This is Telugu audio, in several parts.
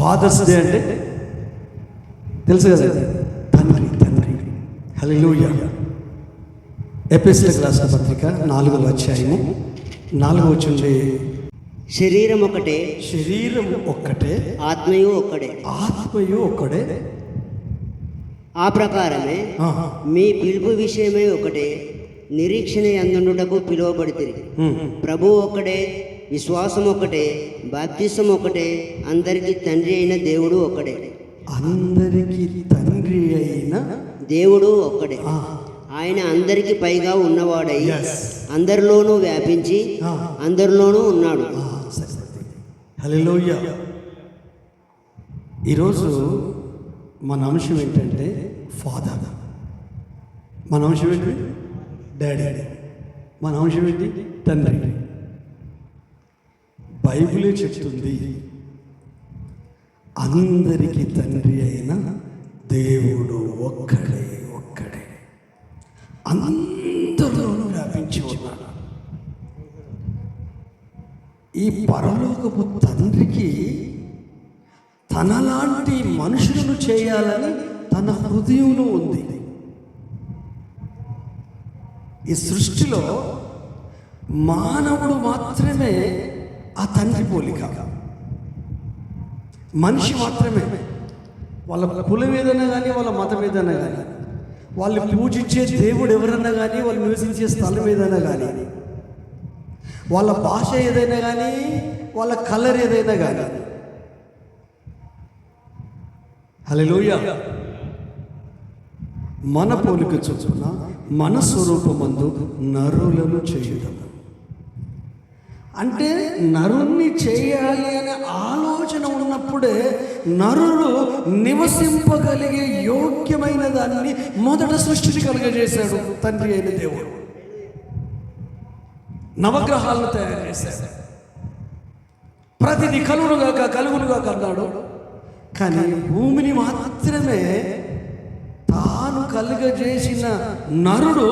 ఫాదర్స్ డే అంటే తెలుసు కదా, తండ్రి. హల్లెలూయా. ఎఫెసీయులకు రాసిన పత్రిక 4వ అధ్యాయము 4వ వచనం, శరీరం ఒకటే, శరీరం ఒక్కటే, ఆత్మయు ఒక్కడే. ఆత్మయు ఒక్కడే. ఆ ప్రకారమే మీ పిలుపు విషయమే ఒకటే, నిరీక్షణ యందుండుటకు పిలువబడితిరి. ప్రభువు ఒక్కడే, విశ్వాసం ఒకటే, బాప్తిసం ఒకటే, అందరికీ తండ్రి అయిన దేవుడు ఒక్కడే. అందరికీ తండ్రి అయిన దేవుడు ఒక్కడే. ఆయన అందరికి పైగా ఉన్నవాడై అందరిలోనూ వ్యాపించి అందరిలోనూ ఉన్నాడు. హల్లెలూయా. ఈరోజు మన అంశం ఏంటంటే ఫాదర్. మన అంశం ఏంటి? డాడీ. మన అంశం ఏంటి? తండ్రి. బైబిలే చెప్తుంది, అందరికీ తండ్రి అయిన దేవుడు ఒక్కడే, అందరిలోనూ వ్యాపించి ఉన్నాడు. ఈ పరలోకపు తండ్రికి తనలాంటి మనుషులను చేయాలని తన హృదయంలో ఉంది. ఈ సృష్టిలో మానవుడు మాత్రమే ఆ తండ్రి పోలిక. మనిషి మాత్రమే. వాళ్ళ కులం ఏదైనా కానీ, వాళ్ళ మతం ఏదైనా కానీ, వాళ్ళు పూజించే దేవుడు ఎవరన్నా కానీ, వాళ్ళు నివసించే స్థలం ఏదైనా కానీ, వాళ్ళ భాష ఏదైనా కానీ, వాళ్ళ కలర్ ఏదైనా కానీ, హల్లెలూయా, మన పోలిక చొప్పున మన స్వరూపమందు నరులను చేయుదాం. అంటే నరుణ్ణి చేయాలి అనే ఆలోచన ఉన్నప్పుడే నరుడు నివసింపగలిగే యోగ్యమైన దాన్ని మొదట సృష్టిని కలుగజేశాడు తండ్రి అయిన దేవుడు. నవగ్రహాలను తయారు చేశాడు. ప్రతిది కలుగునుగాక అన్నాడు. కానీ భూమిని మాత్రమే తాను కలుగజేసిన నరుడు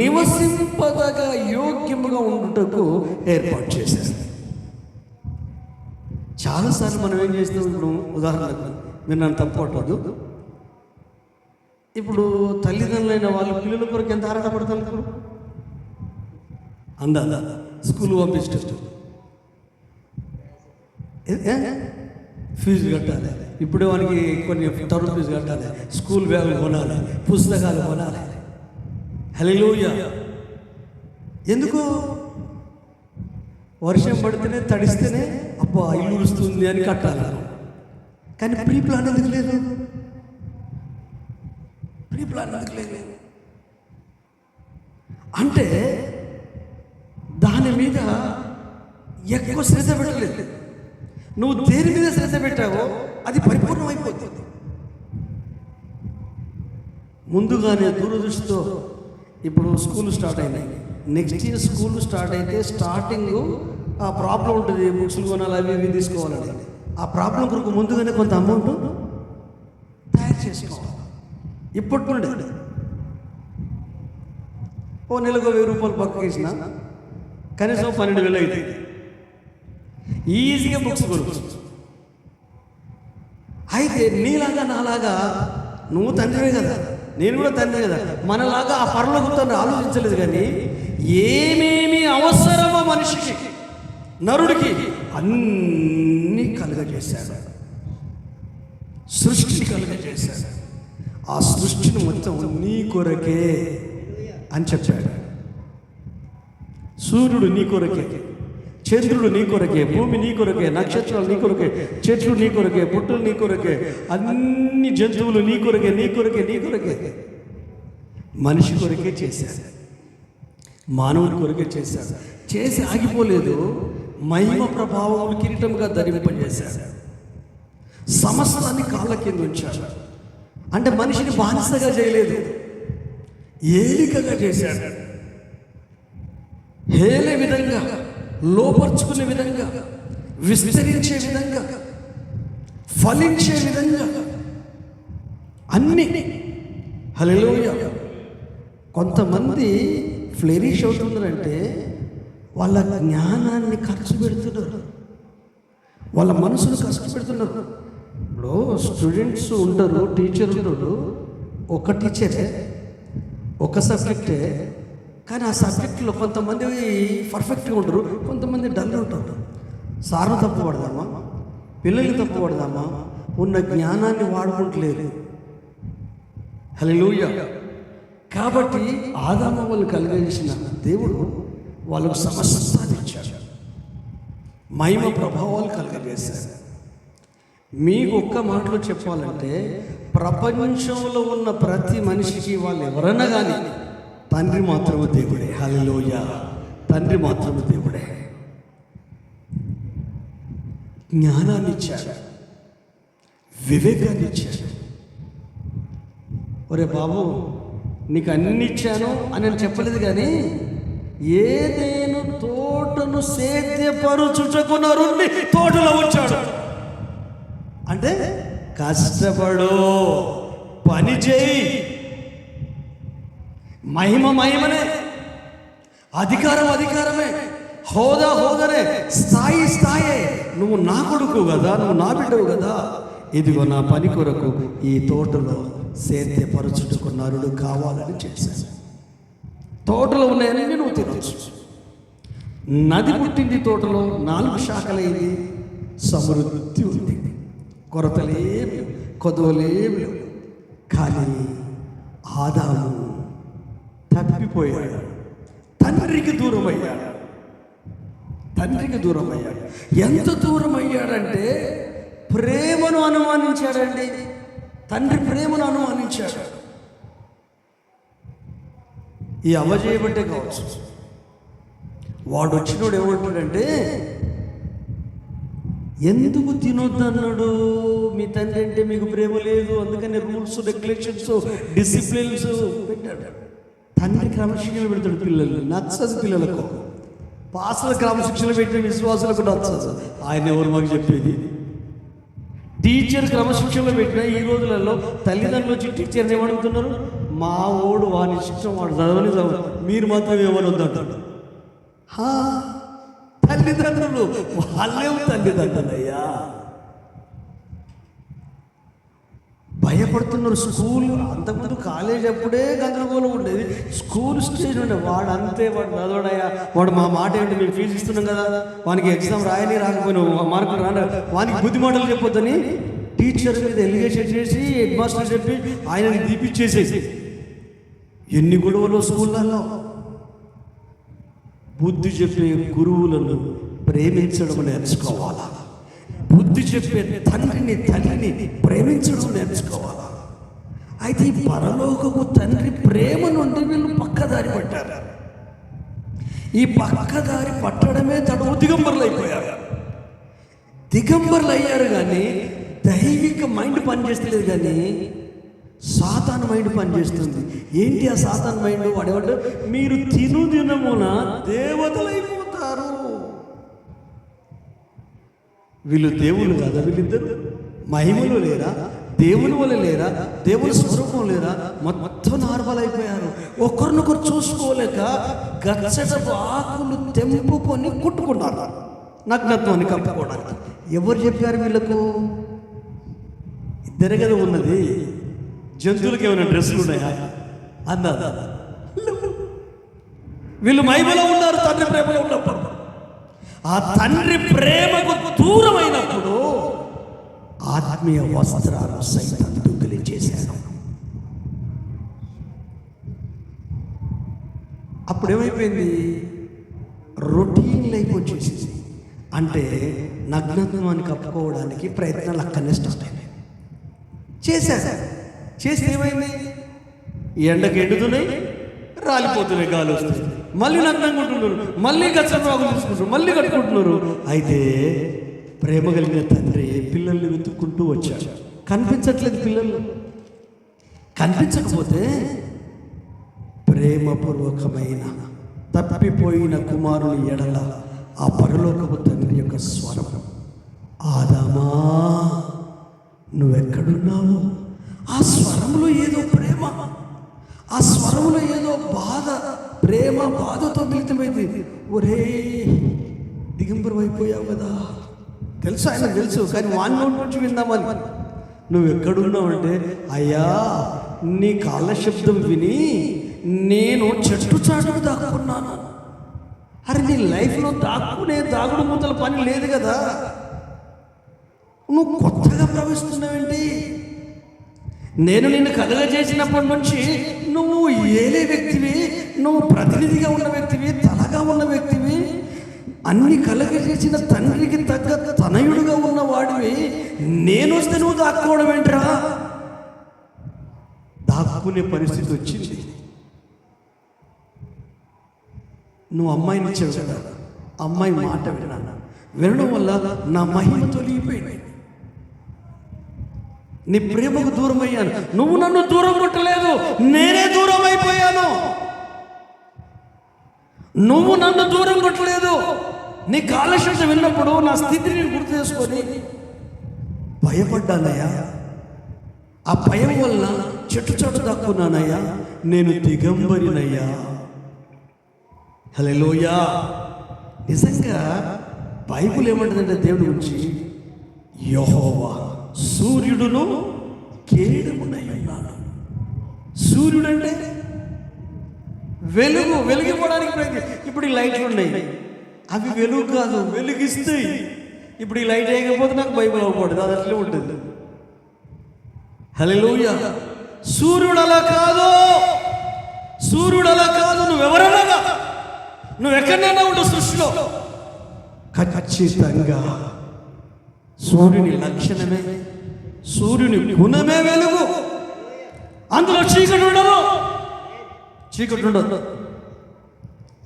నివసింపదగా యోగ్యముగా ఉండుటకు ఏర్పాటు చేశాడు. చాలాసార్లు మనం ఏం చేస్తాం, ఇప్పుడు ఉదాహరణకు మీరు నన్ను తప్పట్లేదు, ఇప్పుడు తల్లిదండ్రులైన వాళ్ళు పిల్లల కొరకు ఎంత ఆరాటపడతారు. ఇప్పుడు అందా స్కూల్ పంపిస్తూ ఫీజు కట్టాలి, ఇప్పుడు వానికి కొన్ని టర్మ్ ఫీజు కట్టాలి, స్కూల్ బ్యాగులు కొనాలి, పుస్తకాలు కొనాలి. హల్లెలూయా. ఎందుకు? వర్షం పడితేనే తడిస్తేనే అబ్బా ఇల్లు వస్తుంది అని కట్టాలి. కానీ ప్రీ ప్లాన్ ఎందుకు లేదు? ప్రీ ప్లాన్ ఎందుకు లేదు అంటే దాని మీద ఎక్కువ శ్రద్ధ పెట్టలేదు. నువ్వు దేని మీద శ్రద్ధ పెట్టావో అది పరిపూర్ణమైపోతుంది. ముందుగానే దూరదృష్టితో ఇప్పుడు స్కూల్ స్టార్ట్ అయినాయి. నెక్స్ట్ ఇయర్ స్కూల్ స్టార్ట్ అయితే స్టార్టింగ్ ఆ ప్రాబ్లం ఉంటుంది, బుక్స్లు కొనాలి, అవి ఇవి తీసుకోవాలని. ఆ ప్రాబ్లం కొరకు ముందుగానే కొంత అమౌంట్ తయారు చేసుకోవాలి. ఇప్పటి నుండి ఓ నెలకు 1000 రూపాయలు పక్కకి వేసిన కనీసం 12,000 అవుతాయి. ఈజీగా బుక్స్ కొనుక్కోవచ్చు. అయితే నీలాగా నాలాగా నువ్వు తండ్రివే కదా, నేను కూడా తండ్రి కదా, మనలాగా ఆ పరలోకంతో ఆలోచించలేదు. కానీ ఏమేమి అవసరమో మనిషికి, నరుడికి అన్నీ కలుగజేశాడు. సృష్టి కలుగజేశాడు. ఆ సృష్టిని మొత్తం నీ కొరకే అని చెప్పాడు. సూర్యుడు నీ కొరకే, చంద్రుడు నీ కొరకే, భూమి నీ కొరకే, నక్షత్రాలు నీ కొరకే, చెట్లు నీ కొరకే, పుట్టులు నీ కొరకే, అన్ని జంతువులు నీ కొరకే, నీ కొరకే, నీ కొరకే. మనిషి కొరకే చేశాడు, మానవుని కొరకే చేశాడు. చేసి ఆగిపోలేదు, మహిమ ప్రభావములు కిరీటంగా ధరింపజేశాడు. సమస్తాన్ని కాళ్ళ కింద ఉంచాడు. అంటే మనిషిని బానిసగా చేయలేదు, ఏలికగా చేశాడు. హేలే విధంగా, లోపర్చుకునే విధంగా, విస్తరించే విధంగా, ఫలించే విధంగా అన్ని. హల్లెలూయా. కొంతమంది ఫ్లరిష్ అవుతున్నారంటే వాళ్ళ జ్ఞానాన్ని ఖర్చు పెడుతున్నారు, వాళ్ళ మనసును ఖర్చు పెడుతున్నారు. ఇప్పుడు స్టూడెంట్స్ ఉంటారు, టీచర్ ఉంటాడు, ఒక టీచరే, ఒక సబ్జెక్టే, కానీ ఆ సబ్జెక్టులో కొంతమంది పర్ఫెక్ట్గా ఉంటారు, కొంతమంది డల్ ఉంటారు. సార్ను తప్పుపడదామా, పిల్లల్ని తప్పుపడదామా? ఉన్న జ్ఞానాన్ని వాడుకుంటలేరు. హల్లెలూయా. కాబట్టి ఆదాము వాళ్ళు కలిగేసిన దేవుడు వాళ్ళకు సమస్తాన్ని ఇచ్చాడు, మహిమ ప్రభావాలు కలగజేశారు. మీకు ఒక్క మాటలో చెప్పాలంటే ప్రపంచంలో ఉన్న ప్రతి మనిషికి వాళ్ళు ఎవరన్నా కానీ తండ్రి మాత్రమే దేవుడే. హల్లెలూయా. తండ్రి మాత్రమే దేవుడే. జ్ఞానాన్ని ఇచ్చాడు, వివేకాన్ని ఇచ్చాడు. ఒరే బాబు, నీకు అన్ని ఇచ్చాను అని నేను చెప్పలేదు, కానీ ఏదేను తోటను సేద్యపరుచుటకు నరుణ్ణి తోటలో ఉంచాడు. అంటే కష్టపడు, పని చేయి. మహిమ మహిమనే, అధికారం అధికారమే, హోదా హోదానే, స్థాయి స్థాయే. నువ్వు నా కొడుకు కదా, నువ్వు నా బిడ్డవు కదా. ఇదిగో నా పని కొరకు ఈ తోటలో సేద్యపరచుటకు నరుడు కావాలని చేశాను. తోటలో ఉన్నాయని నువ్వు తినవచ్చు. నది పుట్టింది తోటలో, 4 శాఖలైంది, సమృద్ధి ఉంది, కొరతలేమి కొదవలేమి. కానీ ఆదాము తప్పిపోయాడు, తండ్రికి దూరం అయ్యాడు. తండ్రికి దూరం అయ్యాడు. ఎంత దూరం అయ్యాడంటే ప్రేమను అనుమానించాడండి. తండ్రి ప్రేమను అనుమానించాడు. ఈ అవ్వ చేయబట్టే కావచ్చు. వాడు వచ్చినోడు ఏమంటాడంటే, ఎందుకు తినొద్దన్నాడు? మీ తండ్రి అంటే మీకు ప్రేమ లేదు, అందుకని రూల్స్ రెగ్యులేషన్స్ డిసిప్లిన్స్ పెట్టాడు. తండ్రి క్రమశిక్షణ పెడతాడు పిల్లలు, నచ్చదు పిల్లలకు. పాసల క్రమశిక్షణ పెట్టిన విశ్వాసులకు నచ్చదు. ఆయన ఎవరు మాకు చెప్పేది? టీచర్ క్రమశిక్షణలో పెట్టిన ఈ రోజులలో తల్లిదండ్రులు వచ్చి టీచర్ని ఏమడుగుతున్నారు? మా ఓడు వాని శిక్షణ వాడు చదవని చదవ, మీరు మాత్రం ఏమనొద్దంటాడు. తల్లిదండ్రులు వాళ్ళేమో తల్లిదండ్రులయ్యా భయపడుతున్నారు. స్కూల్ అంతకుముందు కాలేజ్ అప్పుడే గందరగోళం ఉండేది, స్కూల్ స్టేజ్ ఉండే. వాడు అంతే, వాడు చదవడయ్యా, వాడు మా మాట ఏంటి, మేము ఫీజు ఇస్తున్నాం కదా, వానికి ఎగ్జామ్ రాయని రాకపోయినా మార్కులు రాని, వానికి బుద్ధి మాటలు చెప్పొద్దని టీచర్ మీద ఎలిగేషన్ చేసి హెడ్ మాస్టర్ చెప్పి ఆయనని దీపిచ్చేసేసి ఎన్ని గొడవలు స్కూళ్ళల్లో. బుద్ధి చెప్పే గురువులను ప్రేమించడం నేర్చుకోవాలా. బుద్ధి చెప్పే తండ్రిని తల్లిని ప్రేమించడం నేర్చుకోవాలా. అయితే ఈ పరలోకపు తండ్రి ప్రేమ నుండి వీళ్ళు పక్కదారి పట్టారు. ఈ పక్కదారి పట్టడమే తడు దిగంబరులు అయిపోయారు. దిగంబరులు అయ్యారు, కానీ దైవిక మైండ్ పనిచేస్తలేదు, కానీ సాతాను మైండ్ పనిచేస్తుంది. ఏంటి ఆ సాతాను మైండ్? వాడేవాడు, మీరు తిను దినమున దేవతలైపోతారు. వీళ్ళు దేవుళ్ళు కాదా? వీళ్ళిద్దరు మహిమలు లేరా? దేవుని వల్ల లేరా? దేవుని స్వరూపం లేరా? మొత్తం నార్మల్ అయిపోయారు. ఒకరినొకరు చూసుకోలేక గచ్చటపు ఆకులు తెంపుకొని కుట్టుకున్నారు నగ్నత్వాన్ని కప్పుకోవడానికి. ఎవరు చెప్పారు వీళ్ళకు? ఇద్దరే కదా ఉన్నది. జంతువులకి ఏమైనా డ్రెస్సులు ఉన్నాయా? అన్నదా? వీళ్ళు మహిమలో ఉన్నారు, తండ్రి ప్రేమలో ఉన్నప్పుడు. ఆ తండ్రి ప్రేమకు దూరమైనప్పుడు ఆత్మీయ వస్త్రాలు సైతం దొంగిలించేశారు. అప్పుడు ఏమైపోయింది? రొటీన్ లైఫ్ వచ్చేసింది. అంటే నగ్నత్వాన్ని కప్పుకోవడానికి ప్రయత్నాలు అక్కడనే స్టార్ట్ అయినాయి. చేస్తే ఏమైంది? ఎండకు ఎండుతున్నాయి, రాలిపోతున్నాయి, గాలి వస్తుంది, మళ్ళీ నగ్నంగా ఉంటున్నారు, మళ్ళీ గచ్చరాగులు తీసుకుంటారు, మళ్ళీ కట్టుకుంటున్నారు. అయితే ప్రేమ కలిగిన తండ్రి పిల్లల్ని వెతుక్కుంటూ వచ్చాడు. కనిపించట్లేదు పిల్లలు. కనిపించకపోతే ప్రేమపూర్వకమైన తప్పిపోయిన కుమారుని ఎడల ఆ పరలోకపు తండ్రి యొక్క స్వరం, ఆదామా నువ్వెక్కడున్నావు? ఆ స్వరంలో ఏదో ప్రేమ, ఆ స్వరంలో ఏదో బాధ, ప్రేమ బాధతో మిళితమైంది. ఒరే దిగంబరం అయిపోయావు కదా, తెలుసు, ఆయన తెలుసు, కానీ వాని నోటి నుంచి విందామని. నువ్వు ఎక్కడున్నావు అంటే, అయ్యా నీ కాళ్ళ శబ్దం విని నేను చెట్టు చాటుకు దాక్కున్నాను. అరే నీ లైఫ్లో దాగుడు మూతల పని లేదు కదా, నువ్వు కొత్తగా ప్రవేశిస్తున్నావేంటి? నేను నిన్ను కలుగజేసినప్పటి నుంచి నువ్వు ఏలే వ్యక్తివి, నువ్వు ప్రతినిధిగా ఉన్న వ్యక్తివి, తలగా ఉన్న వ్యక్తివి, అన్ని కలుగజేసిన తండ్రికి తగ్గ తనయుడుగా ఉన్న వాడివి. నేను వస్తే నువ్వు దాక్కోవడం ఏంట్రా? దాక్కునే పరిస్థితి వచ్చింది. నువ్వు అమ్మాయిని ఇచ్చావు కదా, అమ్మాయి మాట వినడం వల్ల నా మహిమ తొలగిపోయింది, నీ ప్రేమకు దూరం అయ్యాను. నువ్వు నన్ను దూరం కొట్టలేదు, నేనే దూరం అయిపోయాను. నువ్వు నన్ను దూరం కొట్టలేదు. నీ కాలశబ్దం విన్నప్పుడు నా స్థితిని గుర్తు చేసుకొని భయపడ్డానయ్యా. ఆ భయం వల్ల చెట్టు చెట్టు దక్కున్నానయ్యా. నేను దిగంబరినయ్యా. హల్లెలూయా. నిజంగా బైబిల్ ఏమంటుందంటే దేవుడి గురించి, యెహోవా సూర్యుడును కేడమునై ఉన్నాడు. సూర్యుడు అంటే వెలుగు, వెలిగిపోవడానికి ప్రయత్నం. ఇప్పుడు ఈ లైట్లు ఉన్నాయి, అవి వెలుగు కాదు, వెలుగిస్తాయి. ఇప్పుడు ఈ లైట్ వేయకపోతే నాకు బైబిల్ అవ్వకూడదు, అది అట్లే ఉంటుంది. హల్లెలూయా. సూర్యుడు అలా కాదు, సూర్యుడు అలా కాదు. నువ్వెవరన్నా, నువ్వు ఎక్కడైనా ఉండు సృష్టిలో, ఖచ్చితంగా సూర్యుని లక్షణమే, సూర్యుని గుణమే వెలుగు. అందులో చీకటి ఉండదు, చీకటి ఉండదు.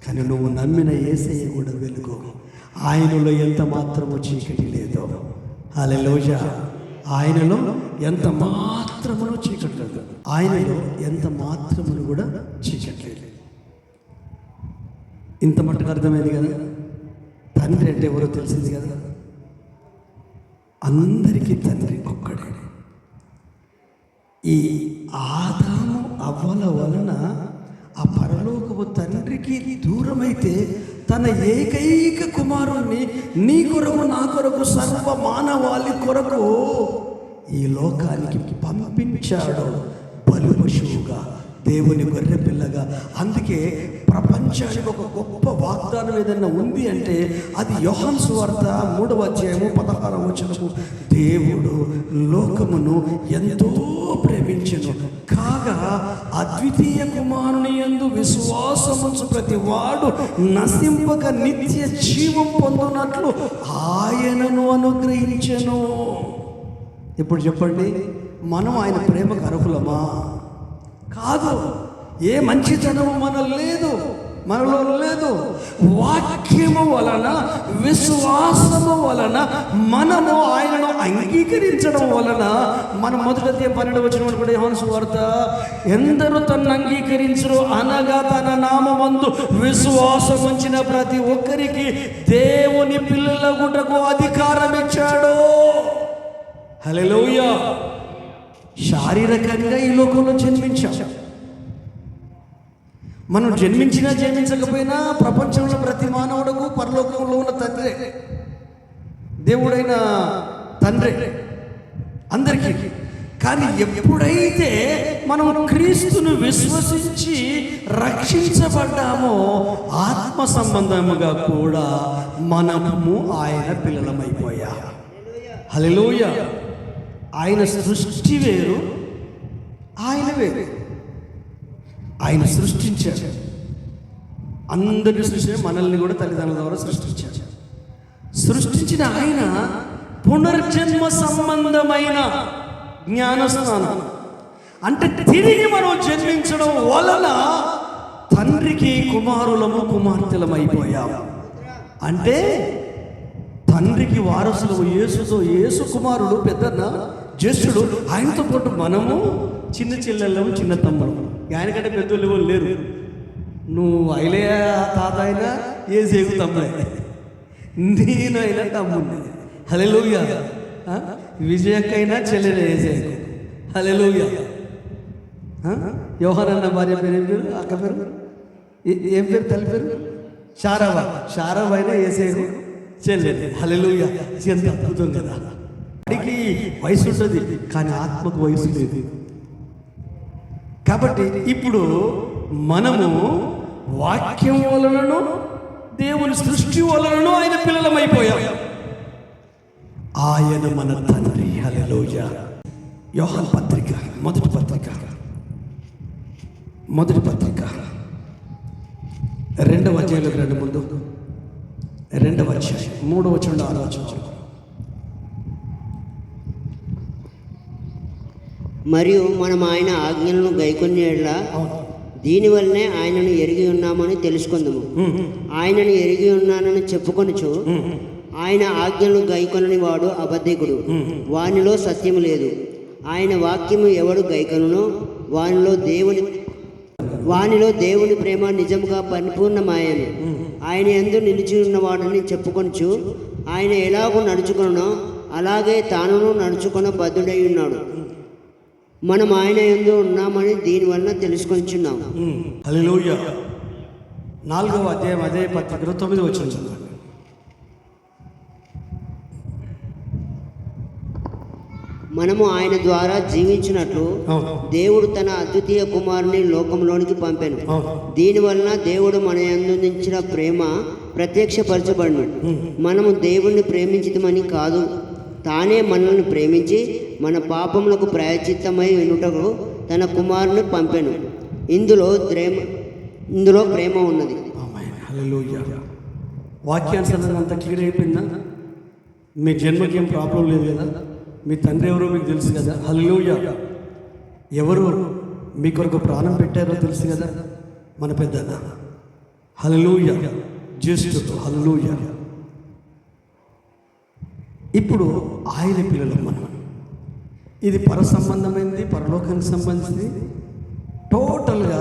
కానీ నువ్వు నమ్మిన యేసయ్య కూడా వెలుగు. ఆయనలో ఎంత మాత్రము చీకటి లేదు. హల్లెలూయా. ఆయనలో ఎంత మాత్రమును చీకటి లేదు. ఆయనలో ఎంత మాత్రమును కూడా చీకటి లేదు. ఇంత మట్టుకు అర్థమైంది కదా. తండ్రి అంటే ఎవరో తెలిసింది కదా. అందరికీ తండ్రి ఒక్కడే. ఈ ఆదాము అవ్వల వలన ఆ పరలోకపు తండ్రికి దూరమైతే తన ఏకైక కుమారుణ్ణి నీ కొరకు నా కొరకు సర్వ మానవాళి కొరకు ఈ లోకానికి పంపించాడు, బలి పశువుగా, దేవుని గొర్రె పిల్లగా. అందుకే ప్రపంచానికి ఒక గొప్ప వాగ్దానం ఏదైనా ఉంది అంటే అది యోహాను సువార్త 3వ అధ్యాయము 16వ వచనము. దేవుడు లోకమును ఎంతో ప్రేమించెను కాగా అద్వితీయ కుమారుని యందు విశ్వాసముంచు ప్రతి వాడు నశింపక నిత్య జీవం పొందునట్లు ఆయనను అనుగ్రహించెను. ఇప్పుడు చెప్పండి, మనం ఆయన ప్రేమకు అర్హులమా? కాదు. ఏ మంచితనము మనలో లేదు. వాక్యము వలన, విశ్వాసము వలన, మనము ఆయనను అంగీకరించడం వలన, మనం 1 అధ్యాయం 12వ వచనం కూడా యోహాను సువార్త, ఎందరూ తనను అంగీకరించరు అనగా తన నామమందు విశ్వాసం ఉంచిన ప్రతి ఒక్కరికి దేవుని పిల్లలగుటకు అధికారం ఇచ్చాడు. హల్లెలూయా. శారీరకంగా ఈ లోకంలో జన్మించాం. మనం జన్మించినా జన్మించకపోయినా ప్రపంచంలో ప్రతి మానవుడుకు పరలోకంలో ఉన్న తండ్రే, దేవుడైన తండ్రే అందరికీ. కానీ ఎప్పుడైతే మనం క్రీస్తును విశ్వసించి రక్షించబడ్డామో ఆత్మ సంబంధముగా కూడా మనము ఆయన పిల్లలమైపోయాం. హల్లెలూయా. ఆయన సృష్టి వేరు, ఆయన వేరు. ఆయన సృష్టించాడు, అందరిని సృష్టించాడు, మనల్ని కూడా తల్లిదండ్రుల ద్వారా సృష్టించాడు. సృష్టించిన ఆయన పునర్జన్మ సంబంధమైన జ్ఞానస్నానం అంటే తిరిగి మనం జన్మించడం వలన తండ్రికి కుమారులము కుమార్తెలమైపోయాం. అంటే తండ్రికి వారసులు యేసు కుమారుడు పెద్దన్న జ్యేష్ఠుడు, ఆయనతో పాటు మనము చిన్న చెల్లెళ్ళము, చిన్న తమ్ముడు. ఆయనకంటే పెద్దోళ్ళు లేరు. నువ్వు ఐలయ తాత అయినా ఏసేకు తమ్ముడే, నేనైనా తమ్ముడిని. హల్లెలూయా. విజయక్కైనా చెల్లెలు ఏసేకు. హల్లెలూయా. యోహానన్న భార్య పేరు ఏం పేరు? అక్క పేరు ఏం పేరు? తల్లి పేరు షారాబా. షారాబా అయినా ఏసేకు చేయలేదు. హల్లెలూయా. ఎంత అద్భుతం కదా. వాడికి వయసు ఉంటుంది కానీ ఆత్మకు వయసు లేదు. కాబట్టి ఇప్పుడు మనము వాక్యం వలనను దేవుని సృష్టి వలనను ఆయన పిల్లలమైపోయాం. ఆయన మన తండ్రి. హల్లెలూయా. యోహాను పత్రిక మొదటి పత్రిక 2వ అధ్యాయంలోకి రండి. ముందు 2వ అధ్యాయం 3వ వచనం 6వ వచనం. మరియు మనం ఆయన ఆజ్ఞలను గైకొన్న యెడల దీనివల్లనే ఆయనను ఎరిగి ఉన్నామని తెలుసుకుందాము. ఆయనను ఎరిగి ఉన్నానని చెప్పుకొనుచు ఆయన ఆజ్ఞలను గైకొనని వాడు అబద్ధికుడు, వానిలో సత్యము లేదు. ఆయన వాక్యము ఎవడు గైకొనునో వానిలో దేవుని ప్రేమ నిజముగా పరిపూర్ణమాయను. ఆయన యందు నిలిచి ఉన్నవాడని చెప్పుకొనుచు ఆయన ఎలాగో నడుచుకొనో అలాగే తానును నడుచుకొన బద్ధుడై ఉన్నాడు. మనం ఆయన యందు ఉన్నామని దీనివల్ల తెలుసుకొనిచున్నాం. హల్లెలూయా. 4వ అధ్యాయం అదే పత్రికలో 9వ వచనం చదవండి. మనము ఆయన ద్వారా జీవించినట్లు దేవుడు తన అద్వితీయ కుమారుని లోకంలోనికి పంపెను. దీనివలన దేవుడు మన యందు ఉంచిన ప్రేమ ప్రత్యక్షపరచబడును. మనము దేవుణ్ణి ప్రేమించమని కాదు, తానే మనల్ని ప్రేమించి మన పాపములకు ప్రాయశ్చిత్తమై ఉండుటకు తన కుమారుని పంపెను. ఇందులో ప్రేమ ఉన్నది. హల్లెలూయా. వాక్యానుసరణ అంతా క్లియర్ అయిపోయిందా? మీ జన్మకి ఏం ప్రాబ్లం లేదు కదా? మీ తండ్రి ఎవరో మీకు తెలుసు కదా? హల్లెలూయా. ఎవరు మీ కొరకు ప్రాణం పెట్టారో తెలుసు కదా? మన పెద్దన్న. హల్లెలూయా. జ్యేష్ఠుడు. హల్లెలూయా. ఇప్పుడు ఆయన పిల్లలు మనం. ఇది పర సంబంధమైనది, పరలోకానికి సంబంధించింది. టోటల్గా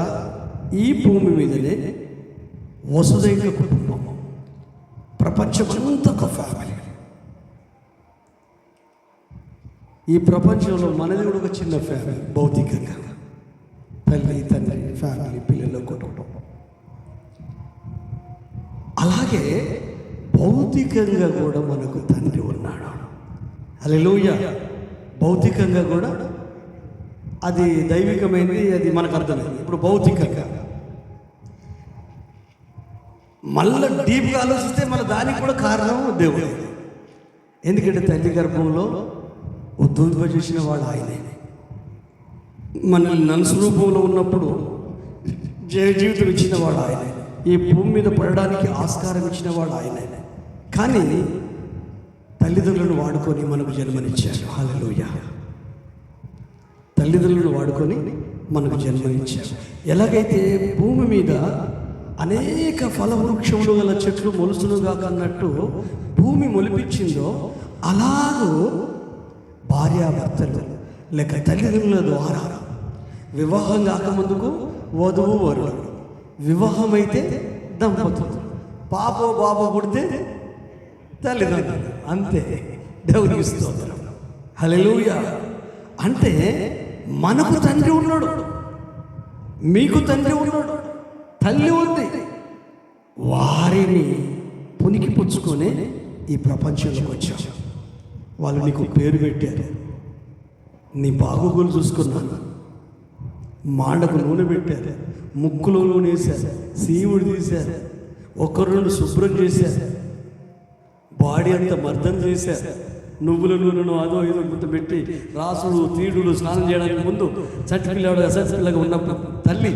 ఈ భూమి మీదనే వసుదైక కుటుంబం, ప్రపంచమంతా ఒక ఫ్యామిలీ. ఈ ప్రపంచంలో మనది కూడా ఒక చిన్న ఫ్యామిలీ. భౌతికంగా తల్లి, తండ్రి, ఫ్యామిలీ, పిల్లలు, కుటుంబం. అలాగే భౌతికంగా కూడా మనకు తండ్రి ఉన్నాడు. హల్లెలూయా. భౌతికంగా కూడా అది దైవికమైనది, అది మనకు అర్థమైంది. ఇప్పుడు భౌతికంగా మళ్ళీ డీప్గా ఆలోచిస్తే మళ్ళీ దానికి కూడా కారణం దేవుడు. ఎందుకంటే తల్లి గర్భంలో ఉద్భవింపజేసిన వాడు ఆయనే. మనల్ని నలుసు రూపంలో ఉన్నప్పుడు జీవితం ఇచ్చిన వాడు ఆయనే. ఈ భూమి మీద పడడానికి ఆస్కారం ఇచ్చిన వాడు ఆయనే. కానీ తల్లిదండ్రులను వాడుకొని మనకు జన్మనిచ్చారు. హల్లెలూయా. తల్లిదండ్రులను వాడుకొని మనకు జన్మనిచ్చారు. ఎలాగైతే భూమి మీద అనేక ఫలవృక్షములు గల చెట్లు మొలుసునుగా అన్నట్టు భూమి మొలిపించిందో, అలాగూ భార్యాభర్తలు లేక తల్లిదండ్రుల ద్వారా వివాహం కాకముందుకు వధువు వరుడు, వివాహమైతే దంపతులు, పాపో బాబో పుడితే తల్లిదండ్రులు. అంతే. దేవునికి స్తోత్రం. హల్లెలూయా. అంటే మనకు తండ్రి ఉన్నాడు, మీకు తండ్రి ఉన్నాడు, తల్లి ఉంది. వారిని పునికి పుచ్చుకొని ఈ ప్రపంచంలోకి వచ్చావు. వాళ్ళు నీకు పేరు పెట్టారు, నీ బాగోగులు చూసుకున్నాను, మాండకు నూనె పెట్టారు, ముక్కులో నూనె వేశారు, సీవుడు తీశారు, ఒకరు శుభ్రం చేశారు, బాడీ అంతా మర్దం చేశారు, నువ్వుల నూనెను అదో ఏదో గుర్త పెట్టి రాసుడు తీడులు స్నానం చేయడానికి ముందు చట్టిపిల్లాడు అసలు ఉన్నప్పుడు తల్లి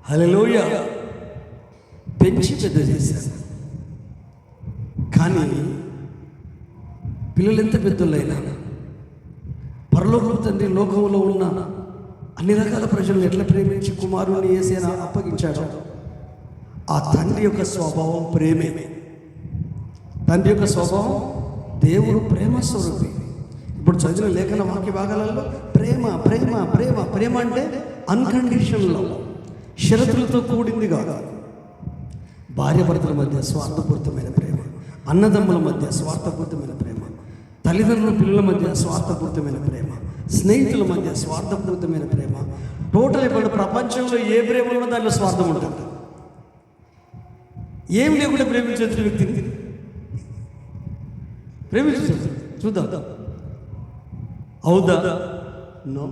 హల్లెలూయా పెంచి పెద్ద చేశారు. కానీ పిల్లలు ఎంత పెద్దలైనా పరలోకపు తండ్రి లోకంలో ఉన్న అన్ని రకాల ప్రజలను ఎట్లా ప్రేమించి కుమారుని యేసేనా అప్పగించాడో, ఆ తండ్రి యొక్క స్వభావం ప్రేమే. తండ్రి యొక్క స్వభావం, దేవుడు ప్రేమ స్వరూపి. ఇప్పుడు చదివిన లేఖన వాక్య భాగాలలో ప్రేమ ప్రేమ ప్రేమ ప్రేమ అంటే అన్కండిషనల్, షరతులతో కూడింది కాదు. భార్యాభర్తల మధ్య స్వార్థపూరితమైన ప్రేమ, అన్నదమ్ముల మధ్య స్వార్థపూరితమైన ప్రేమ, తల్లిదండ్రుల పిల్లల మధ్య స్వార్థపూరితమైన ప్రేమ, స్నేహితుల మధ్య స్వార్థపూరితమైన ప్రేమ. టోటల్ ఇప్పుడు ప్రపంచంలో ఏ ప్రేమ ఉన్నా దాంట్లో స్వార్థం ఉంటుంది. ఏం లేకుండా ప్రేమించే వ్యక్తిని ప్రేమించు, చూద్దాం. అవుదా? నో.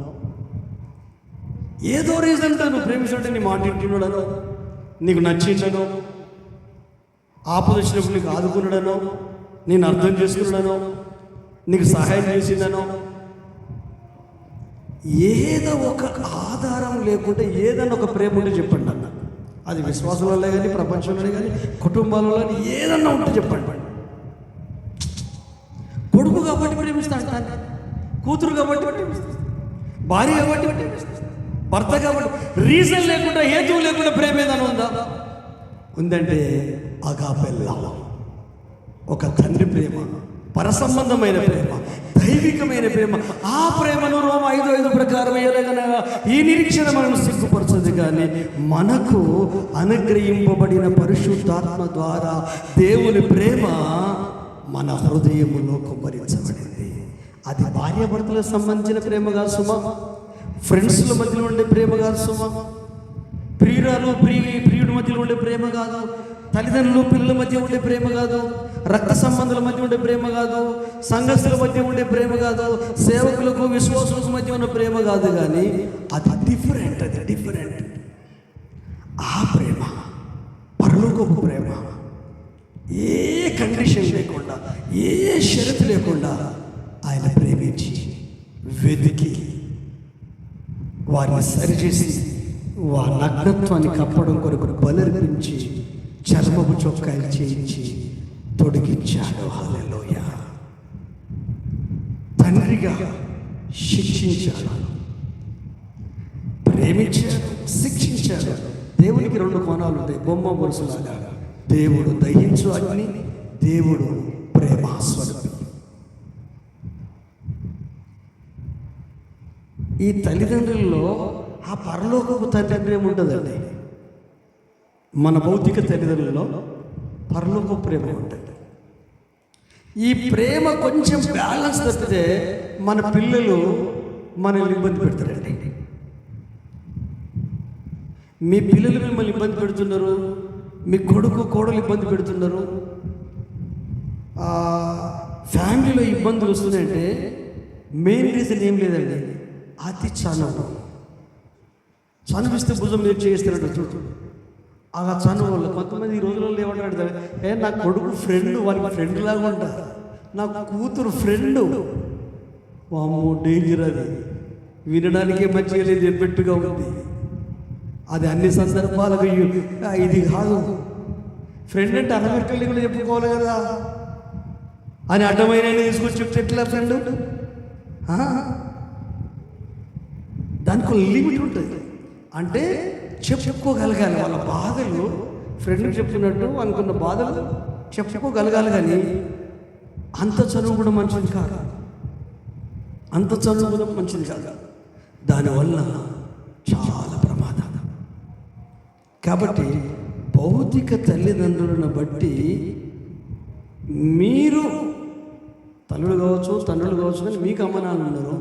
ఏదో రీజన్తో నువ్వు ప్రేమించుంటే నీ మాట ఇంటున్నాడనో, నీకు నచ్చిండనో, ఆపద వచ్చినప్పుడు నీకు ఆదుకున్నాడనో, నేను అర్థం చేసుకున్నాడనో, నీకు సహాయం చేసిందనో, ఏదో ఒక ఆధారం లేకుంటే ఏదన్నా ఒక ప్రేమ ఉంటే చెప్పండి అన్న. అది విశ్వాసంలో కానీ, ప్రపంచంలో కానీ, కుటుంబాలలో కానీ ఏదన్నా ఉంటే చెప్పండి. కొడుకు కాబట్టి ప్రేమిస్తాను, కూతురు కాబట్టి ప్రేమిస్తాను, భార్య కాబట్టి ప్రేమిస్తాను, భర్త కాబట్టి. రీజన్ లేకుండా, హేతువు లేకుండా ప్రేమ ఏదైనా ఉందా? ఉందంటే అగాపే లవ్, ఒక తండ్రి ప్రేమ, పరసంబంధమైన ప్రేమ, దైవికమైన ప్రేమ. ఆ ప్రేమను రోమ 5:5 ప్రకారం ఎలాగనగా ఈ నిరీక్షణ మనల్ని సిగ్గుపరచదు, కానీ మనకు అనుగ్రహింపబడిన పరిశుద్ధాత్మ ద్వారా దేవుని ప్రేమ మన హృదయములో కుమ్మరించబడింది. అది భార్యాభర్తలకు సంబంధించిన ప్రేమ కాదు సుమా, ఫ్రెండ్స్ల మధ్యలో ఉండే ప్రేమ కాదు సుమా, ప్రియుడి మధ్యలో ఉండే ప్రేమ కాదు, తల్లిదండ్రులు పిల్లల మధ్య ఉండే ప్రేమ కాదు, రక్త సంబంధాల మధ్య ఉండే ప్రేమ కాదు, సంఘస్థుల మధ్య ఉండే ప్రేమ కాదు, సేవకులకు విశ్వాసులకు మధ్య ఉన్న ప్రేమ కాదు, కానీ అది డిఫరెంట్. అది డిఫరెంట్. ఆ ప్రేమ పరలోకపు ప్రేమ. ఏ కండిషన్ లేకుండా, ఏ షరతు లేకుండా ఆయన ప్రేమించి వెతికి వారిని సరిచేసి వారి నగ్నత్వాన్ని కప్పడం కొరకు బలర్పించి చర్మపు చొక్కాయలు చేయించి తొడిగించాడు. హల్లెలూయా. తండ్రిగా శిక్షించాడు, ప్రేమించాడు, శిక్షించాడు. దేవునికి 2 కోణాలు ఉంటాయి, బొమ్మ బొరుసులాగా. దేవుడు దహించు అగ్ని, దేవుడు ప్రేమాస్వరూపి. ఈ తల్లిదండ్రుల్లో ఆ పరలోకపు తండ్రి ప్రేమ ఉంటుందండి. మన భౌతిక తల్లిదండ్రులలో పరలోక ప్రేమ ఉంటుంది. ఈ ప్రేమ కొంచెం బ్యాలెన్స్ తప్పితే మన పిల్లలు మనల్ని ఇబ్బంది పెడతారండి. మీ పిల్లలు మిమ్మల్ని ఇబ్బంది పెడుతున్నారు, మీ కొడుకు కోడలు ఇబ్బంది పెడుతున్నారు, ఫ్యామిలీలో ఇబ్బందులు వస్తున్నాయంటే మెయిన్ రీజన్ ఏం లేదండి, అతి చనువు. చనువిస్తే భుజం మీద చేస్తాడు చూడు. ఆ చనువు వల్ల కొంతమంది ఈ రోజులలో ఏమంటాడు, నా కొడుకు ఫ్రెండ్, వారికి ఫ్రెండ్ లాగా ఉంటా, నా కూతురు ఫ్రెండ్. వామ్మో డేంజర్. అది వినడానికే మంచిగా లేదు, ఎబ్బెట్టుగా ఉంది. అది అన్ని సందర్భాలకు ఇది కాదు. ఫ్రెండ్ అంటే అమెరికల్ని కూడా చెప్పుకోవాలి కదా అని అడ్డమైన తీసుకొచ్చి చెప్తే ఎట్లా ఫ్రెండ్? దానికి లిమిట్ ఉంటుంది. అంటే చెప్పుకోగలగాలి వాళ్ళ బాధలు. ఫ్రెండ్ చెప్తున్నట్టు అనుకున్న బాధలు చెప్పుకోగలగాలి, కానీ అంత చదువు కూడా మంచిది కాదు, అంత చదువు కూడా మంచిది కాదు. దానివల్ల చాలా ప్రమాదం. కాబట్టి భౌతిక తల్లిదండ్రులను బట్టి మీరు తల్లులు కావచ్చు, తండ్రులు కావచ్చు, కానీ మీకు అమ్మనాలు ఉన్నారు,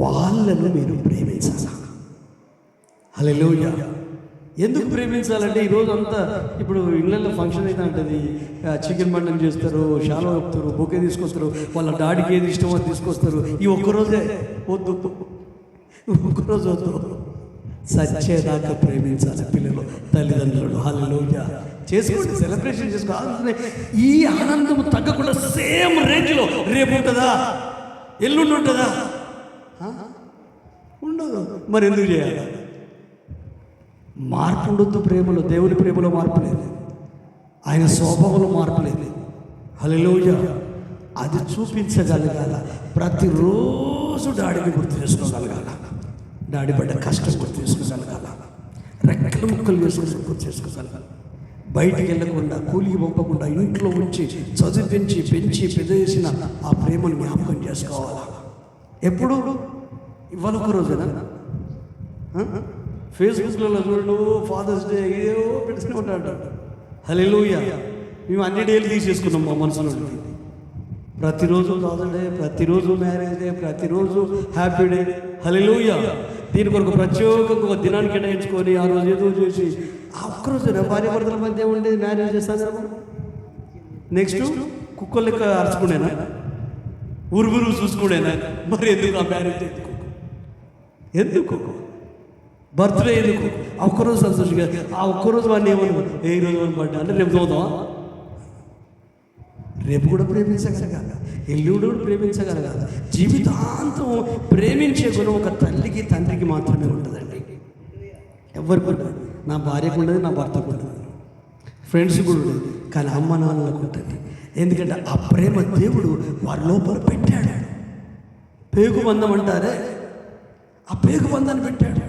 వాళ్ళను మీరు ప్రేమించాలి. హల్లెలూయా. ఎందుకు ప్రేమించాలంటే ఈరోజు అంతా ఇప్పుడు ఇళ్ళల్లో ఫంక్షన్ అయితే ఉంటుంది, చికెన్ మటన్ చేస్తారు, షాలో చెప్తారు, బొకే తీసుకొస్తారు, వాళ్ళ డాడీకి ఏది ఇష్టమో తీసుకొస్తారు. ఈ ఒక్కరోజే వద్దు, ఒక్కరోజు వద్దు, సచ్చేదాకా ప్రేమించాలి పిల్లలు, తల్లిదండ్రులు. హల్లెలూయా. చేసుకోండి, సెలబ్రేషన్ చేసుకోవాలి. ఈ ఆనందం తగ్గకుండా సేమ్ రేంజ్లో రేపు ఉంటుందా, ఎల్లుండి ఉంటుందా? ఉండదు. మరి ఎందుకు చేయాలి? మార్పు ఉండొద్దు ప్రేమలో. దేవుని ప్రేమలో మార్పు లేదు, ఆయన స్వభావంలో మార్పు లేదు. హల్లెలూయా. అది చూపించగలగాల. ప్రతిరోజు డాడీని గుర్తు చేసుకోగలగాల, డాడీ పడ్డ కష్టం గుర్తు చేసుకోగలగాల, రెక్కలు ముక్కలు వేసుకుని గుర్తు చేసుకోగలగాలి. బయటికి వెళ్ళకుండా, కూలికి పంపకుండా ఇంట్లో ఉంచి చదివించి పెంచి పెద్ద ఆ ప్రేమను జ్ఞాపకం చేసుకోవాలా. ఎప్పుడు? ఇవాళ ఒక రోజునా? ఫేస్బుక్లలో చూడు, ఫాదర్స్ డే ఏవో పెట్టుకుని ఉంటాడు. హల్లెలూయా. మేము అన్ని డేలు తీసేసుకున్నాం మా మనసులో. ప్రతిరోజు ఫాదర్ డే, ప్రతిరోజు మ్యారేజ్ డే, ప్రతిరోజు హ్యాపీ డే. హల్లెలూయా. దీని కొరకు ప్రత్యేకంగా ఒక దినాన్ని కేటాయించుకొని ఆ రోజు ఏదో చేసి ఆ ఒక్కరోజు భార్య భర్తల మధ్య ఉండేది మ్యారేజ్ చేస్తాను. నెక్స్ట్ కుక్కలు లెక్క అరుచుకునేనా, ఊరు చూసుకునేనా? మరి ఎందుకు ఆ మ్యారేజ్ ఎందుకు బర్త్డే ఎందుకు? ఆ ఒక్కరోజు సంతోషంగా, ఆ ఒక్కరోజు వాడిని ఏమన్నా ఏ రోజు బర్త్డే అంటే రేపు చూద్దామా? రేపు కూడా ప్రేమించగలగాల, ఎల్లుడు కూడా ప్రేమించగలగాల. జీవితాంతం ప్రేమించే గుణం ఒక తల్లికి తండ్రికి మాత్రమే ఉంటుందండి. ఎవరికి ఉండదు. నా భార్యకు ఉండదు, నా భర్తకు ఉండదు, ఫ్రెండ్స్ కూడా ఉండదు, కానీ అమ్మ నాన్నలకు ఉంటుంది. ఎందుకంటే ఆ ప్రేమ దేవుడు వారి లోపల పెట్టాడు. పేగు బంధం అంటారే, ఆ పేగు బంధాన్ని పెట్టాడు.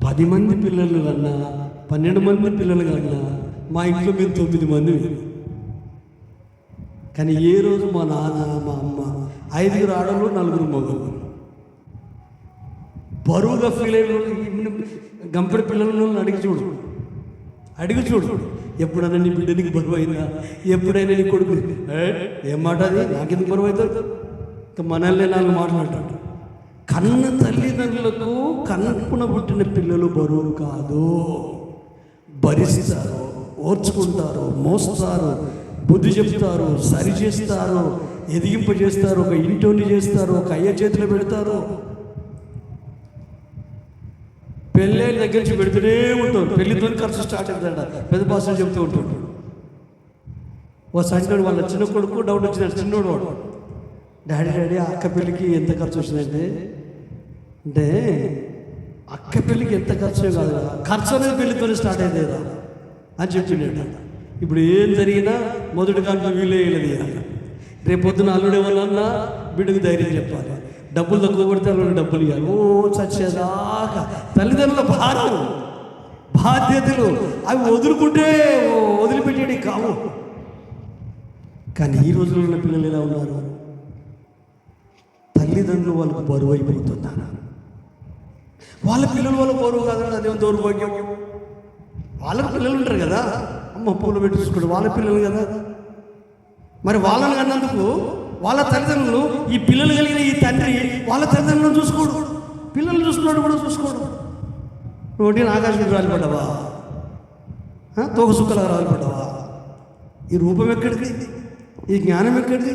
10 మంది పిల్లలు కన్నా 12 మంది పిల్లలు కన్నా మా ఇంట్లో మేము 9 మంది. కానీ ఏ రోజు మా నాన్న మా అమ్మ 5 ఆడలు 4 మగలు బరువుగా ఫీల్ అయిన గంపడి పిల్లలను అడిగి చూడు ఎప్పుడైనా నీ బిడ్డ నీకు బరువు అయిందా? ఎప్పుడైనా నీ కొడుకు ఏం మాట అది నాకెందుకు బరువు అవుతుంది? ఇంకా మనల్ని 4 మాట్లాడతాడు. కన్న తల్లిదండ్రులకు కన్నున పుట్టిన పిల్లలు బరువు కాదు. భరిస్తారు, ఓర్చుకుంటారు, మోస్తారు, బుద్ధి చెప్తారు, సరి చేస్తారు, ఎదిగింపజేస్తారు, ఒక ఇంటోని చేస్తారు, ఒక అయ్య చేతిలో పెడతారు. పెళ్ళి దగ్గర నుంచి పెడుతూనే ఉంటారు. పెళ్లితో ఖర్చు స్టార్ట్ అవుతుందంట. పెద్ద భాషలు చెప్తూ ఉంటాడు. ఓ సండే వాళ్ళ చిన్న కొడుకు డౌట్ వచ్చినాడు. చిన్నోడు వాడు, డాడీ అక్క పెళ్ళికి ఎంత ఖర్చు వచ్చిందంటే, అంటే అక్క పెళ్ళికి ఎంత ఖర్చు కాదు, ఖర్చు అనేది పెళ్లితోనే స్టార్ట్ అయ్యేదా అని చెప్తున్నాడు. ఇప్పుడు ఏం జరిగినా మొదటి కాలంలో వీలే వేయాలి. రేపు పొద్దున అల్లుడే వాళ్ళన్నా బిడ్డకు ధైర్యం చెప్పాలి. డబ్బులు తక్కువ పడితే అల్లుడు డబ్బులు ఇవ్వాలి. ఓ చచ్చేదాకా తల్లిదండ్రుల భారం, బాధ్యతలు అవి వదులుకుంటే వదిలిపెట్టేది కావు. కానీ ఈ రోజుల్లో ఉన్న పిల్లలు ఎలా ఉన్నారు? తల్లిదండ్రులు వాళ్ళకు బరువు అయిపోతున్నారు. వాళ్ళ పిల్లలు వాళ్ళ బరువు కాదండి, అదేమో దౌర్భాగ్యం. వాళ్ళకి పిల్లలు ఉంటారు కదా, అమ్మ పూలు పెట్టి చూసుకోండి, వాళ్ళ పిల్లలు కదా. మరి వాళ్ళని కన్నందుకు వాళ్ళ తల్లిదండ్రులు, ఈ పిల్లలు కలిగిన ఈ తండ్రి వాళ్ళ తల్లిదండ్రులను చూసుకోడు, పిల్లలు చూసుకున్నాడు కూడా చూసుకోడు. ఒకటి ఆకాశం రాలిపడ్డావా, తోక సుక్కలా రాలిపడ్డావా? ఈ రూపం ఎక్కడిది? ఈ జ్ఞానం ఎక్కడిది?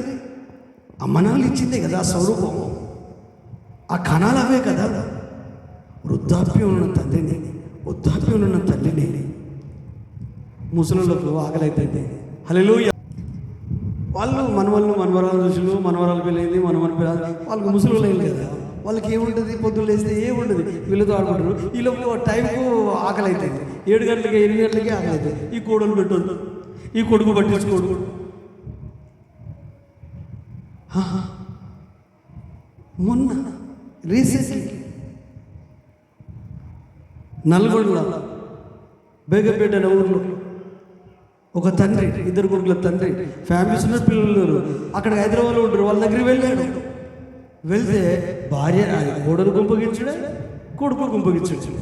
అమ్మనాలు ఇచ్చిందే కదా ఆ స్వరూపం, ఆ కణాలు అవే కదా. వృద్ధాప్యం ఉన్న తండ్రిని, వృద్ధాప్యం ఉన్న తల్లిని, ముసలులకు ఆకలి అవుతుంది. హల్లెలూయా. వాళ్ళు మనవరాలు చూసులు, మనవరాలు పెళ్ళైంది, వాళ్ళకి ముసలు లేదు కదా. వాళ్ళకి ఏముంటుంది? పొద్దున్న లేస్తే ఏముంటుంది, వీళ్ళతో ఆడుకుంటారు. వీళ్ళకి టైంకు ఆకలి అవుతుంది. 7 గంటలకి 8 గంటలకి ఆకలి అవుతుంది. ఈ కోడలు పెట్టదు, ఈ కొడుకు పట్టించుకోడు. మొన్న రీసెంట్లీ నల్గొండ బేగంపేట అనే ఊర్లో ఒక తండ్రి, 2 కొడుకుల తండ్రి, ఫ్యామిలీస్ ఉన్న పిల్లలు ఉన్నారు. అక్కడ హైదరాబాద్లో ఉంటారు. వాళ్ళ దగ్గరికి వెళ్ళాడు. వెళ్తే భార్య కోడలు గుంపగించుడే, కొడుకు గుంపగించు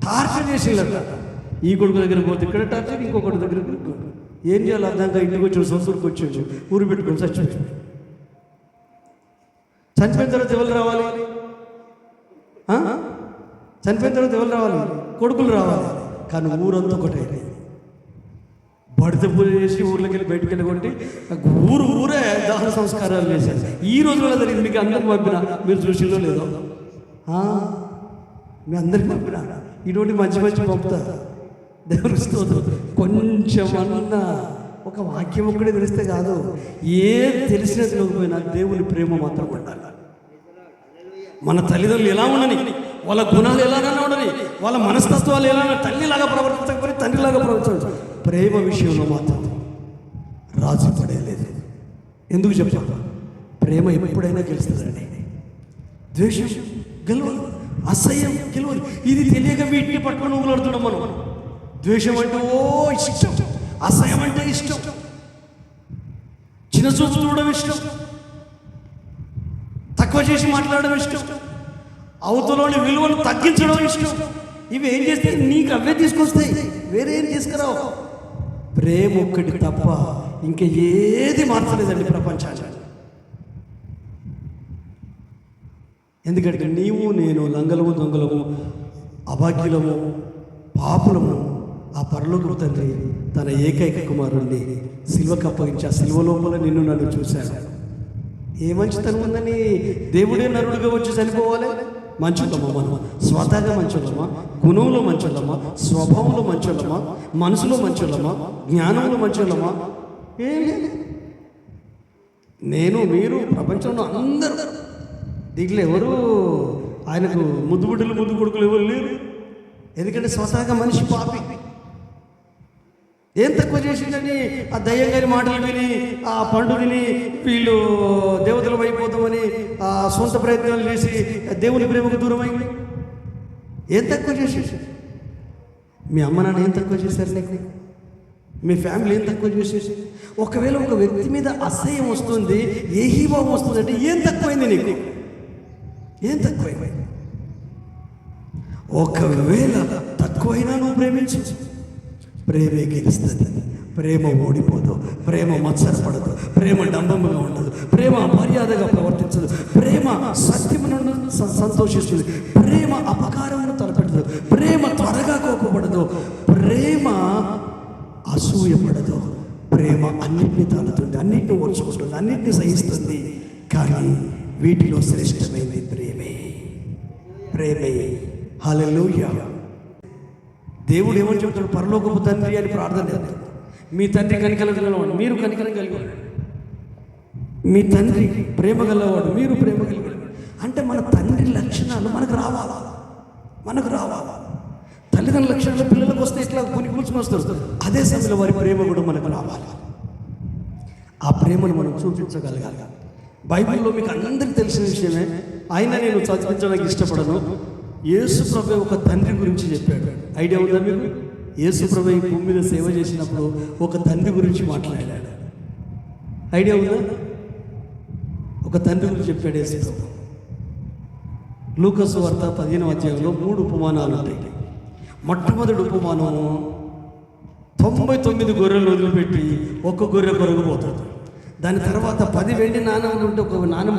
టార్చర్ చేసేళ్ళట. ఈ కొడుకు దగ్గర పోతే ఇక్కడ టార్చర్, ఇంకొకటి దగ్గర ఏం చేయాలి అర్థంగా ఇంటికి వచ్చాడు, సొంతూరుకు వచ్చాడు, ఊరు పెట్టుకొని చచ్చిపోయాడు. చనిపోయిన తర్వాత ఎవరు రావాలి? చనిపోయిన తర్వాత ఎవరు రావాలి? కొడుకులు రావాలి. కానీ ఊరంతా ఒకటే బడిత పూజ చేసి ఊర్లోకి వెళ్ళి బయటికి వెళ్ళి ఊరే దహన సంస్కారాలు చేశారు. ఈ రోజుల్లో జరిగింది. మీకు అందరికి పంపినా, మీరు చూసిందో లేదో, మీ అందరికి పంపినా. ఇటువంటి మంచి పంపుతా. దేవుని స్తోత్రం. కొంచెమన్నా ఒక వాక్యం ఒక్కడే తెలిస్తే కాదు, ఏ తెలిసినా తెలియకపోయినా దేవుని ప్రేమ మాత్రం ఉండాలి. మన తల్లిదండ్రులు ఎలా ఉండని, వాళ్ళ గుణాలు ఎలాగైనా ఉండని, వాళ్ళ మనస్తత్వాలు ఎలా తల్లిలాగా ప్రవర్తించకపోతే తండ్రిలాగా ప్రవర్తించాలి. ప్రేమ విషయంలో మాత్రం రాజు పడేయలేదు. ఎందుకు చెప్పాలి? ప్రేమ ఎప్పుడైనా గెలుస్తుందండి. ద్వేషం గెలవదు, అసహ్యం గెలవదు. ఇది తెలియక వీటిని పట్టుకొని ఊగులాడుతున్నాం మనం. ద్వేషం అంటే ఓ ఇష్టం, అసహ్యం అంటే ఇష్టం, చిన్న చూపు చూడడం ఇష్టం, తక్కువ చేసి మాట్లాడడం ఇష్టం, అవతలోని విలువను తగ్గించడం ఇష్టం. ఇవి ఏం చేస్తే నీకు అవే తీసుకొస్తాయి, వేరే ఏం తీసుకురావు. ప్రేమ ఒక్కటి తప్ప ఇంకా ఏది మార్చలేదండి ప్రపంచాన్ని. ఎందుకంటే నీవు నేను లంగలము, దొంగలము, అభాగ్యులము, పాపులము, ఆ పరలోకపు తండ్రి తన ఏకైక కుమారుణ్ణి సిలువకు అప్పగించి ఆ సిలువ లోపల నిన్ను నన్ను చూశాడు. ఏ మంచితనం ఉందని దేవుడే నరుడుగా వచ్చి చనిపోవాలి? మంచులమా మనం? స్వతహాగా మంచులమా? గుణంలో మంచులమా? స్వభావంలో మంచులమా? మనసులో మంచులమా? జ్ఞానంలో మంచులమా? ఏం లేదు. నేను, మీరు, ప్రపంచంలో అందరూ దీంట్లో ఎవరు ఆయనకు ముద్దు బిడ్డలు ముద్దు కొడుకులు ఎవరు లేరు. ఎందుకంటే స్వతహాగా మనిషి పాపి. ఏం తక్కువ చేసిందని ఆ దయ్యం గారి మాటలు విని ఆ పండు విని వీళ్ళు దేవతలు అయిపోతామని ఆ సొంత ప్రయత్నాలు చేసి దేవుని ప్రేమకు దూరమైంది. ఏం తక్కువ చేసేసి? మీ అమ్మ నాన్న ఏం తక్కువ చేశారు నీకు? మీ ఫ్యామిలీ ఏం తక్కువ చేసేసి? ఒకవేళ ఒక వ్యక్తి మీద అసహ్యం వస్తుంది, ఏహీభావం వస్తుంది అంటే ఏం తక్కువైంది నీకు? ఏం తక్కువైంది? ఒకవేళ తక్కువైనా నువ్వు ప్రేమించు. ప్రేమే గెలుస్తుంది. ప్రేమ ఓడిపోదు. ప్రేమ మత్సరపడదు. ప్రేమ డంబముగా ఉండదు. ప్రేమ మర్యాదగా ప్రవర్తించదు. ప్రేమ సత్యమును సంతోషిస్తుంది. ప్రేమ అపకారమును తలపెట్టదు. ప్రేమ త్వరగా కోపపడదు. ప్రేమ అసూయపడదు. ప్రేమ అన్నిటినీ తాలుతుంది, అన్నిటిని ఓర్చుకుంటుంది, అన్నిటిని సహిస్తుంది. కానీ వీటిలో శ్రేష్టమైనది ప్రేమే. ప్రేమే. హల్లెలూయా. దేవుడు ఏమని చెప్తాడు? పరలోకపు తండ్రి అని ప్రార్థన చేస్తాడు. మీ తండ్రి కనికరం గలవాడు, మీరు కనికరం కలిగాడు. మీ తండ్రి ప్రేమ గలవాడు, మీరు ప్రేమ కలిగాడు. అంటే మన తండ్రి లక్షణాలు మనకు రావాలా? మనకు రావాలా? తల్లిదండ్రుల లక్షణాలు పిల్లలకు వస్తే ఇట్లా కొన్ని కూర్చుని వస్తారు. అదే సమయంలో వారి ప్రేమ కూడా మనకు రావాలి. ఆ ప్రేమను మనం చూపించగలగాలి. బైబిల్లో మీకు అందరికీ తెలిసిన విషయమే. అయినా నేను చదివించడానికి ఇష్టపడను. యేసు ప్రభువు ఒక తండ్రి గురించి చెప్పాడు. ఐడియా ఉందా మీకు? యేసు ప్రభువు ఈ భూమి మీద సేవ చేసినప్పుడు ఒక తండ్రి గురించి మాట్లాడాడు. ఐడియా ఉందా? ఒక తండ్రి గురించి చెప్పాడు యేసు ప్రభువు. లూకాసు వార్త 15వ అధ్యాయంలో 3 ఉపమానాలు ఉంటాయి. మొట్టమొదటి ఉపమానం 99 గొర్రెలు వదిలిపెట్టి ఒక్క గొర్రె కొరకు పోతుంది. దాని తర్వాత 10 వెండి నాణ్యాలు ఉంటే ఒక నాణ్యం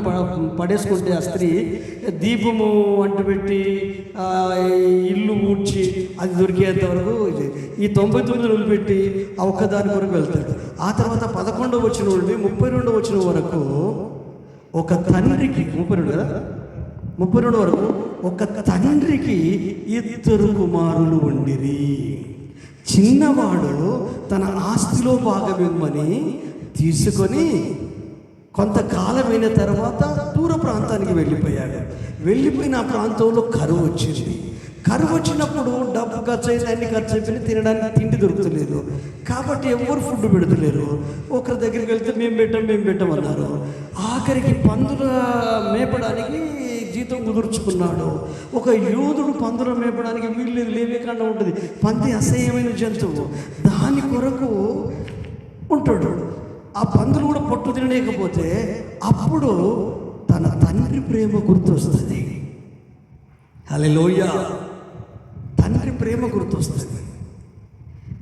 పడేసుకుంటే ఆ స్త్రీ దీపము అంటుపెట్టి ఇల్లు ఊడ్చి అది దొరికేంత వరకు ఈ 99 వదిలిపెట్టి ఆ ఒక్కదాని కొరకు వెళ్తాడు. ఆ తర్వాత 11వ వచనం నుండి 32వ వచనం వరకు ఒక తండ్రికి 32 కదా 32 వరకు ఒక తండ్రికి 2 కుమారులు ఉండిరి. చిన్నవాడు తన ఆస్తిలో భాగమిమ్మని తీసుకొని కొంతకాలమైన తర్వాత దూర ప్రాంతానికి వెళ్ళిపోయాడు. వెళ్ళిపోయిన ఆ ప్రాంతంలో కరువు వచ్చింది. కరువు వచ్చినప్పుడు డబ్బు ఖర్చు అయింది, అన్ని ఖర్చు అయిపోయి తినడానికి తిండి దొరుకుతలేదు. కాబట్టి ఎవరు ఫుడ్ పెడతలేరు. ఒకరి దగ్గరికి వెళ్తే మేము పెట్టమన్నారు. ఆఖరికి పందుల మేపడానికి జీతం కుదుర్చుకున్నాడు. ఒక యోధుడు పందుల మేపడానికి వీళ్ళు లేవేకుండా ఉంటుంది. పంది అసహ్యమైన జంతువు, దాని కొరకు ఉంటాడు. ఆ పందులు కూడా పొట్టు తినలేకపోతే అప్పుడు తన తండ్రి ప్రేమ గుర్తొస్తుంది. హల్లెలూయా. తండ్రి ప్రేమ గుర్తొస్తుంది.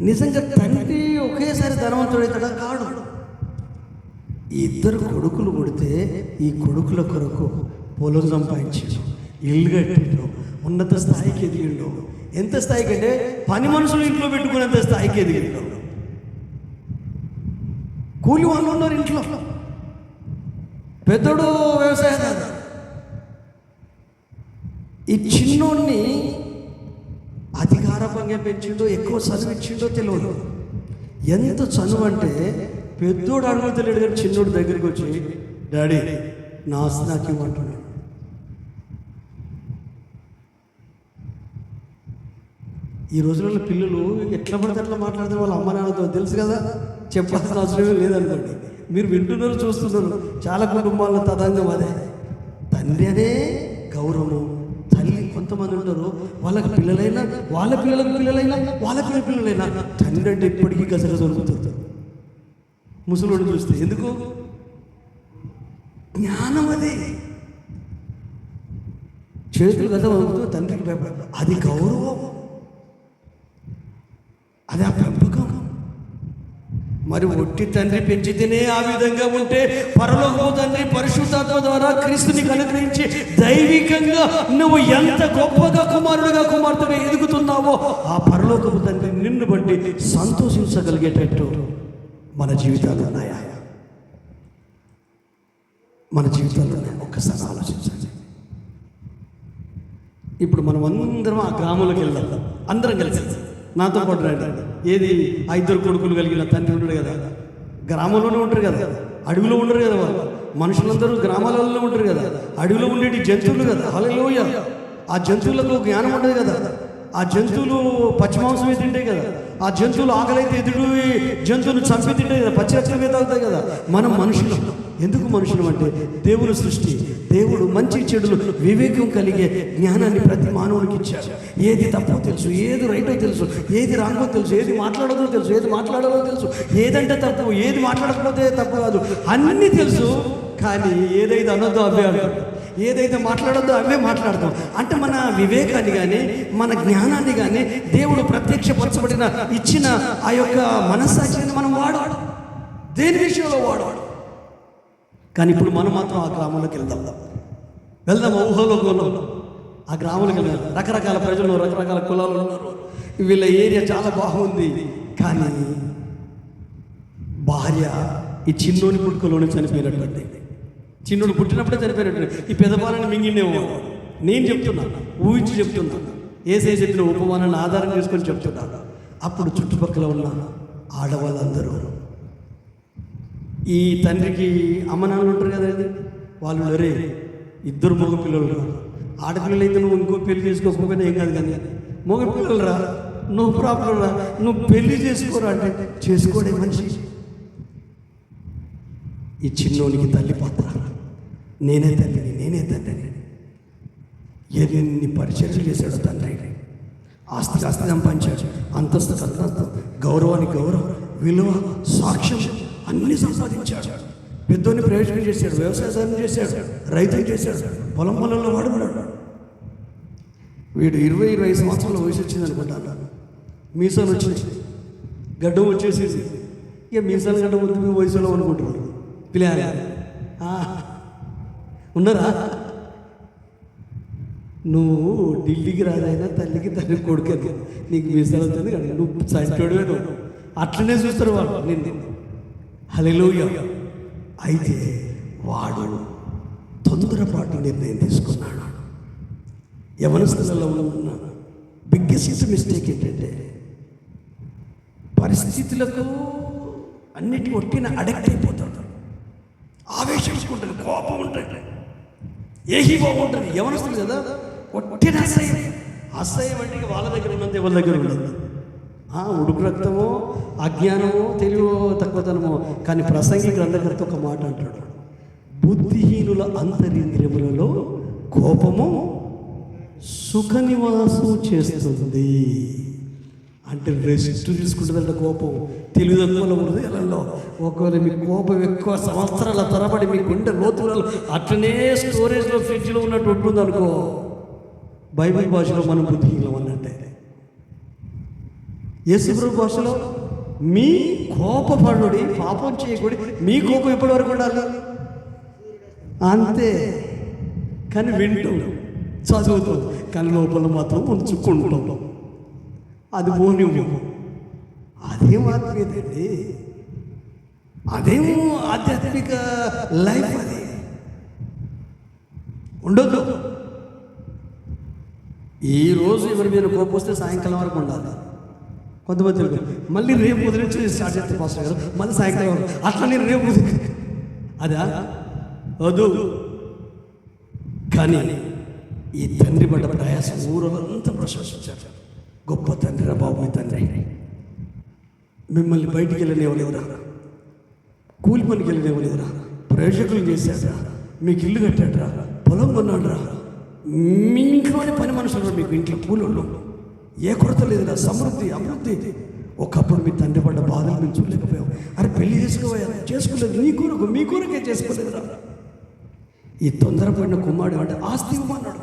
నిజంగా తండ్రి ఒకేసారి ధనవంతుడైతాడా? కాడు. 2 కొడుకులు పుడితే ఈ కొడుకుల కొరకు పొలం సంపాదించాడు, ఇల్లు కట్టిండు, ఉన్నత స్థాయికి ఎదిగిండు. ఎంత స్థాయికి అంటే పని మనుషులు ఇంట్లో పెట్టుకునేంత స్థాయికి ఎదిగిండు. కూలి వాళ్ళు ఉన్నారు ఇంట్లో. పెద్దోడు వ్యవసాయదారు. ఈ చిన్నోడిని అధికారపంగా పెంచిండో, ఎక్కువ చదువు ఇచ్చిండో తెలియదు. ఎంత చనువు అంటే పెద్దోడు అడుగుతలేడు కానీ చిన్నోడు దగ్గరికి వచ్చి డాడీ నా ఆస్తి నాకు ఇవ్వమంటున్నాడు. ఈ రోజులలో పిల్లలు ఎట్లా పడితే అట్లా మాట్లాడితే వాళ్ళ అమ్మ నాన్నతో తెలుసు కదా, చెప్పాల్సిన అవసరమే లేదనుకోండి. మీరు వింటున్నారు, చూస్తున్నారు. చాలా కుటుంబాల్లో తదంగం అదే. తండ్రి అనే గౌరవం. తల్లి కొంతమంది ఉంటారు, వాళ్ళకి పిల్లలైనా వాళ్ళ పిల్లలకు పిల్లలైనా వాళ్ళ పిల్లలైనా తండ్రి అంటే ఇప్పటికీ గసర దొరుకుతుంది. ముసలోడు చూస్తే ఎందుకు? జ్ఞానం అది. చేతులు కదా వంగుతూ తండ్రికి భయపడ, అది గౌరవం, అది ఆ పెంపకం. మరి ఒట్టి తండ్రి పెంచితేనే ఆ విధంగా ఉంటే, పరలోకపు తండ్రి పరిశుద్ధాత్మ ద్వారా క్రీస్తుని అనుగ్రహించి దైవికంగా నువ్వు ఎంత గొప్పగా కుమారుడుగా కుమార్తెగా ఎదుగుతున్నావో, ఆ పరలోకపు తండ్రి నిన్ను బట్టి సంతోషించగలిగేటట్టు మన జీవితాలు ఉన్నాయా? మన జీవితాల్లోనే ఒక్కసారి ఆలోచించండి. ఇప్పుడు మనం అందరం ఆ గ్రామంలోకి వెళ్దాం, అందరం కలిసి నాతో పాటు రండి. ఏది ఆ ఇద్దరు కొడుకులు కలిగిన తండ్రి ఉంటాడు కదా, గ్రామంలోనే ఉంటారు కదా, అడవిలో ఉండరు కదా వాళ్ళు. మనుషులందరూ గ్రామాలలో ఉంటారు కదా, అడవిలో ఉండేటి జంతువులు కదా. హల్లెలూయా. ఆ జంతువులకు జ్ఞానం ఉండదు కదా. ఆ జంతువులు పచ్చి మాంసమే తింటాయి కదా. ఆ జంతువులు ఆకలైతే ఎదురు జంతువులు చంపి తింటాయి కదా, పచ్చి రక్తమే తాగుతాయి కదా. మనం మనుషులు. ఎందుకు మనుషులు అంటే దేవుని సృష్టి. దేవుడు మంచి చెడులు వివేకం కలిగే జ్ఞానాన్ని ప్రతి మానవునికి ఇచ్చాడు. ఏది తప్పో తెలుసు, ఏది రైటో తెలుసు, ఏది రాంగో తెలుసు, ఏది మాట్లాడదో తెలుసు, ఏది మాట్లాడాలో తెలుసు, ఏదంటే తప్పు, ఏది మాట్లాడకపోతే తప్పు కాదు, అన్నీ తెలుసు. కానీ ఏదైతే అనొద్దో అవే అంటాడు, ఏదైతే మాట్లాడొద్దో అవే మాట్లాడతాం. అంటే మన వివేకాన్ని కానీ మన జ్ఞానాన్ని కానీ దేవుడు ప్రత్యక్షపరచబడిన ఇచ్చిన ఆ యొక్క మనస్సాక్షిని మనం వాడాడు, దేని విషయంలో వాడాడు. కానీ ఇప్పుడు మనం మాత్రం ఆ గ్రామంలోకి వెళ్దాం ఊహలోకి ఉన్నాం. ఆ గ్రామంలోకి వెళ్దాం. రకరకాల ప్రజలు, రకరకాల కులాలు ఉన్నారు. వీళ్ళ ఏరియా చాలా బాగుంది. కానీ భార్య ఈ చిన్నోని పుట్టుకలోనే చనిపోయినటువంటి, చిన్నోడు పుట్టినప్పుడే చనిపోయినట్టు, ఈ పెదపాలని మింగినేమో. నేను చెప్తున్నాను, ఊహించి చెప్తున్నాను, ఏసే చెప్పిన ఉపమానాన్ని ఆధారం చేసుకొని చెప్తున్నాను. అప్పుడు చుట్టుపక్కల ఉన్న ఆడవాళ్ళందరూ, ఈ తండ్రికి అమ్మ నాన్నలు ఉంటారు కదండి, వాళ్ళు రే ఇద్దరు మగ పిల్లలు రా, ఆడపిల్లలు అయితే నువ్వు ఇంకో పెళ్లి చేసుకోకపోయినా ఏం కాదు, కానీ మగ పిల్లలు రా, నువ్వు ప్రాబ్లం రా, నువ్వు పెళ్లి చేసుకోరా అంటే చేసుకోడే మనిషి. ఈ చిన్నోనికి తల్లి పాత్ర, నేనే తండ్రిని ఎన్ని పరిచర్యలు చేశాడు తండ్రి. ఆస్తి సంపాదించాడు, అంతస్తు గౌరవానికి గౌరవం, విలువ, సాక్ష్యం అన్నీ సంపాదించాడు. పెద్దోని ప్రయోజనం చేశాడు, వ్యవసాయం చేశాడు, రైతులు చేశాడు, పొలంలో వాడబడ్డాడు. వీడు 20-25 సంవత్సరాల వయసు వచ్చింది అనుకుంటాను. మీసాలు వచ్చినాయి, గడ్డం వచ్చేసేసి. ఇక మీసాలు గడ్డం వద్దు వయసులో అనుకుంటున్నాడు. పిల్లలు ఉన్నారా? నువ్వు ఢిల్లీకి రాదైనా తల్లికి తల్లి కొడుకు, నీకు మీసాలు అవుతుంది కదా, నువ్వు సంటోడువే, నువ్వు అట్లనే చూస్తారు వాళ్ళు నిన్ను. హల్లెలూయా. అయితే వాడు తొందరపాటు నిర్ణయం తీసుకున్నాడు. యవనస్తులలో ఉన్న బిగ్గెస్ట్ మిస్టేక్ ఏంటంటే, పరిస్థితులకు అన్నిటి ఒట్టిన అడక్ట్ అయిపోతాడు. ఆవేశించుకుంటుంది, కోపం ఉంటుంది, ఏహీ బాగుంటుంది. యవనస్తులు కదా, ఒట్టిన అసహ్యం అంటే వాళ్ళ దగ్గర ఉన్నంత ఎవరి దగ్గర ఉండదు. ఉడుకు రక్తమో, అజ్ఞానమో, తెలివో, తక్కువతనమో. కానీ ప్రసంగి గ్రంథకర్త ఒక మాట అంటాడు, బుద్ధిహీనుల అంతరింద్రియములలో కోపము సుఖ నివాసం చేస్తుంది. అంటే రెస్ట్ తీసుకుంటుందంట కోపం. తెలివి తక్కువలో ఉంటుంది ఎలా. ఒకవేళ మీ కోపం ఎక్కువ సంవత్సరాల తరబడి మీ గుండె లోతులలో అట్లనే స్టోరేజ్లో, ఫ్రిడ్జ్లో ఉన్నట్టు ఉంటుంది అనుకో, బైబిల్ భాషలో మనం బుద్ధిహీనం అన్నట్టే. యేసుప్రభు భాషలో మీ కోపపడుడి, పాపం చేయకూడి, మీ కోపం ఎప్పటి వరకు ఉండాలి అంతే. కానీ వింటాం, చదువుతాం, కానీ లోపల మాత్రం ఉంచుకుంటాం. అది మౌన్యం. అదేం ఆత్మీయతండి, అదేమో ఆధ్యాత్మిక లైఫ్. అది ఉండదు. ఈరోజు ఎవరి మీద కోపం వస్తే సాయంకాలం వరకు ఉండాలి. కొంతమంది మళ్ళీ రేపు వదిలించి స్టార్ట్ చేస్తే పాస్టర్ గారు మళ్ళీ సాయంకాలం అట్లా నేను రేపు అదా వద్దు. కానీ ఈ తండ్రి పడ్డ ప్రయాసం ఊరంతా ప్రశంసించారు. గొప్ప తండ్రి రా బాబు, మీ తండ్రి మిమ్మల్ని బయటికి వెళ్ళనివ్వలేదురా, కూలి పనికి వెళ్ళనివ్వలేదురా, ప్రయోజకులు చేశాడురా, మీకు ఇల్లు కట్టాడురా, పొలం కొన్నాడురా, మీ ఇంట్లోనే పని మనుషులు, మీకు ఇంట్లో కూలోళ్ళు, ఏ కొరత లేదురా, సమృద్ధి, అభివృద్ధి. ఒకప్పుడు మీ తండ్రి పడ్డ బాధలు మేము చూడలేకపోయాం. అరే పెళ్లి చేసుకోలేదు, మీ కొరకే చేసుకోలేదురా. ఈ తొందరపడిన కుమారుడు అంటే ఆస్తి ఇవ్వమన్నాడు.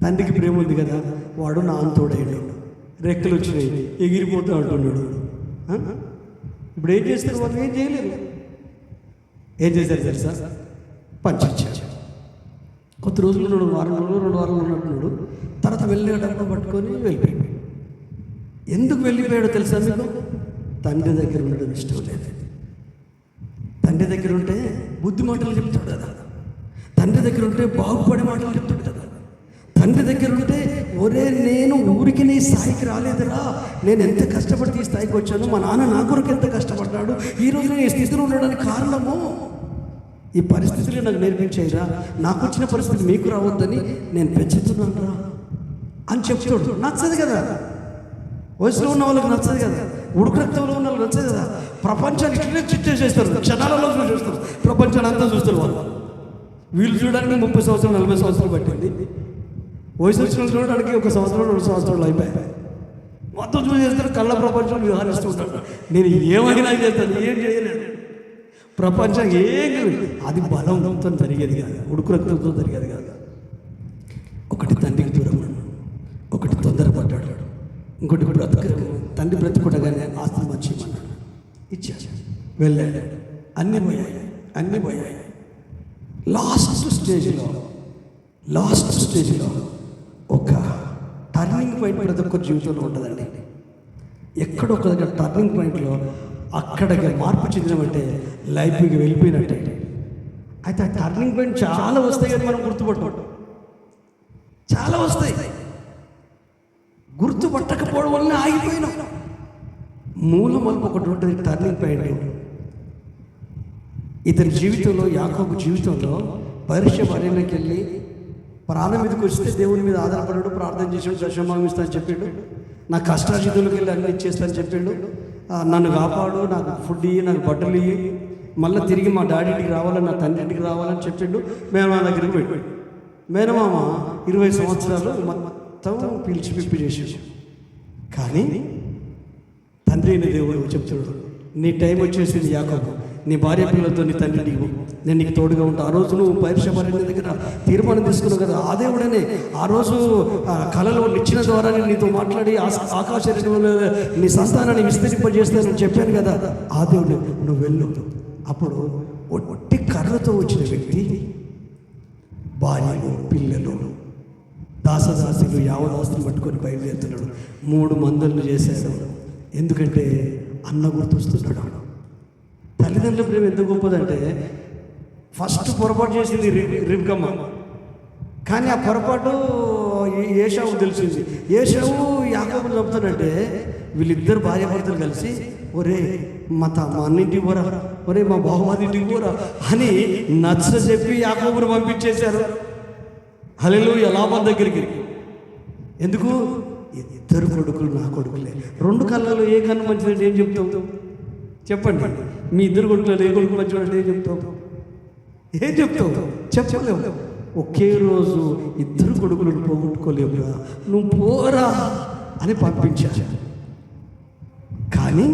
తండ్రికి ప్రేమ ఉంది కదా, వాడు నాన్నతోడైనాడు, రెక్కలు వచ్చినాయి, ఎగిరిపోతూ అంటున్నాడు. ఇప్పుడు ఏం చేస్తారు వాళ్ళు? ఏం చేయలేరు. ఏం చేశారు తెలుసా? పంచారు. కొద్ది రోజులు ఉన్నాడు, వారం రోజులు 2 వారాలు ఉన్నట్టున్నాడు. తర్వాత వెళ్ళి డబ్బు పట్టుకొని వెళ్ళిపోయాడు. ఎందుకు వెళ్ళిపోయాడో తెలుసా మీకు? తండ్రి దగ్గర ఉండడం ఇష్టం లేదు. తండ్రి దగ్గర ఉంటే బుద్ధి మాటలు చెప్తాడు కదా, తండ్రి దగ్గర ఉంటే బాగుపడే మాటలు చెప్తాడు కదా, తండ్రి దగ్గర ఉంటే ఒరే నేను ఊరికి నీ స్థాయికి రాలేదురా, నేను ఎంత కష్టపడి ఈ స్థాయికి వచ్చాను, మా నాన్న నా కొరకు ఎంత కష్టపడ్డాడు, ఈరోజు నేను ఈ స్థితిలో ఉండడానికి కారణము ఈ పరిస్థితులు నాకు నేర్పించాయిరా, నాకు వచ్చిన పరిస్థితి మీకు రావద్దని నేను పెంచుతున్నాను రా అని చెప్తాడు. నచ్చదు కదా, వయసులో ఉన్న వాళ్ళకి నచ్చదు కదా, ఉడుకు రక్తంలో ఉన్న వాళ్ళకి నచ్చదు కదా. ప్రపంచాన్ని ఇట్లనే చిట్టేసేస్తారు, క్షణాలలో చూసేస్తారు, ప్రపంచాన్ని అంతా చూస్తారు వాళ్ళు. వీళ్ళు చూడడానికి 30 సంవత్సరాలు 40 సంవత్సరాలు పట్టింది, వయసు వచ్చిన చూడడానికి 1 సంవత్సరం 2 సంవత్సరాలు అయిపోయాయి. మొత్తం చూసేస్తారు, కళ్ళ ప్రపంచం వ్యవహరిస్తూ ఉంటారు. నేను ఏమైనా చేస్తాను, ఏం చేయలేదు. ప్రపంచం ఏం అది బలంతో జరిగేది కాదు, ఉడుకు రక్తంతో జరిగేది కాదు. ఒకటి తండ్రికి దూరం ఉన్నాడు, ఒకటి తొందరపడ్డాడు, ఇంకోటి తండ్రి బ్రతుకుండగానే ఆస్తి మర్చిమన్నాడు, ఇచ్చాడు, వెళ్ళాడు, అన్నీ పోయాయి. లాస్ట్ స్టేజ్లో ఒక టర్నింగ్ పాయింట్ ప్రతి ఒక్కరి జీవితంలో ఉంటుందండి. ఎక్కడో ఒక దగ్గర టర్నింగ్ పాయింట్లో అక్కడికి మార్పు చెందినమంటే లైఫ్కి వెళ్ళిపోయినట్టే. అయితే ఆ టర్నింగ్ పాయింట్ చాలా వస్తాయి కానీ మనం గుర్తుపట్టుకుంటాం, చాలా వస్తాయి. గుర్తుపట్టకపోవడం వల్ల ఆగిపోయినాం. మూల మలుపు ఒకటి ఉంటుంది, టర్నింగ్ పాయింట్. ఇతని జీవితంలో, యాకోబు జీవితంలో పరీక్ష అరణ్యంలోకి వెళ్ళి ప్రాణం మీదకి వస్తే దేవుని మీద ఆధారపడాడు, ప్రార్థన చేసాడు, దశమభాగం ఇస్తా అని చెప్పిండు, నా కష్టార్జితులకు వెళ్ళి అన్ని ఇచ్చేస్తానని చెప్పిండు, నన్ను కాపాడు, నాకు ఫుడ్ ఇయ్యి, నాకు బట్టలు ఇయ్యి, మళ్ళీ తిరిగి మా డాడీకి రావాలని, నా తండ్రి ఇంటికి రావాలని చెప్పిండు. మేనమామ దగ్గరికి వెళ్ళిపోయాడు. మేనమామ 20 సంవత్సరాలు మొత్తం పిలిచి చేసేసి, కానీ తండ్రి అయిన దేవుడు చెప్తున్నాడు, నీ టైం వచ్చేసింది యాకోబు, నీ భార్య పిల్లలతో నీ తండ్రి నీకు, నేను నీకు తోడుగా ఉంటా. ఆ రోజు నువ్వు పరీక్ష దగ్గర తీర్మానం తీసుకున్నావు కదా, ఆ దేవుడనే ఆ రోజు కళలో నిచ్చిన ద్వారా నేను నీతో మాట్లాడి ఆకాశ నీ సంతానాన్ని విస్తరింపజేస్తానని చెప్పాను కదా, ఆ దేవుడు నువ్వు వెళ్ళు. అప్పుడు ఒట్టి కర్రతో వచ్చిన వ్యక్తి భార్యలు, పిల్లలు, దాసదాసులు, యావదాస్తులు పట్టుకొని బయలుదేరుతున్నాడు. 3 మందలను చేశాడు. ఎందుకంటే అన్న గుర్తొస్తున్నాడు. తల్లిదండ్రుల ప్రేమ ఎంత గొప్పదంటే, ఫస్ట్ పొరపాటు చేసింది రిబ్కమ్మ, కానీ ఆ పొరపాటు ఏశావుకు తెలిసింది. ఏశావు యాకోబుని చంపుతానంటే వీళ్ళిద్దరు భార్యాభర్తలు కలిసి, ఒరే మా అన్నింటికి పోరా, ఒరే మా బాహుమతి ఇంటికి పోరా అని నచ్చ చెప్పి యాకోబుని పంపించేశారు. హల్లెలూయా, లాభం దగ్గరికి. ఎందుకు? 2 కొడుకులు నా కొడుకులే. 2 కళ్ళలో ఏ కన్ను మంచిదంటే ఏం చెప్తాం? చెప్పండి. మీ 2 కొడుకులలో ఏ కొడుకు మంచివాడంటే ఏం చెప్తాం? చెప్పలేవు. ఒకే రోజు 2 కొడుకులను పోగొట్టుకోలేవురా, నువ్వు పోరా అని పంపించారు. కానీ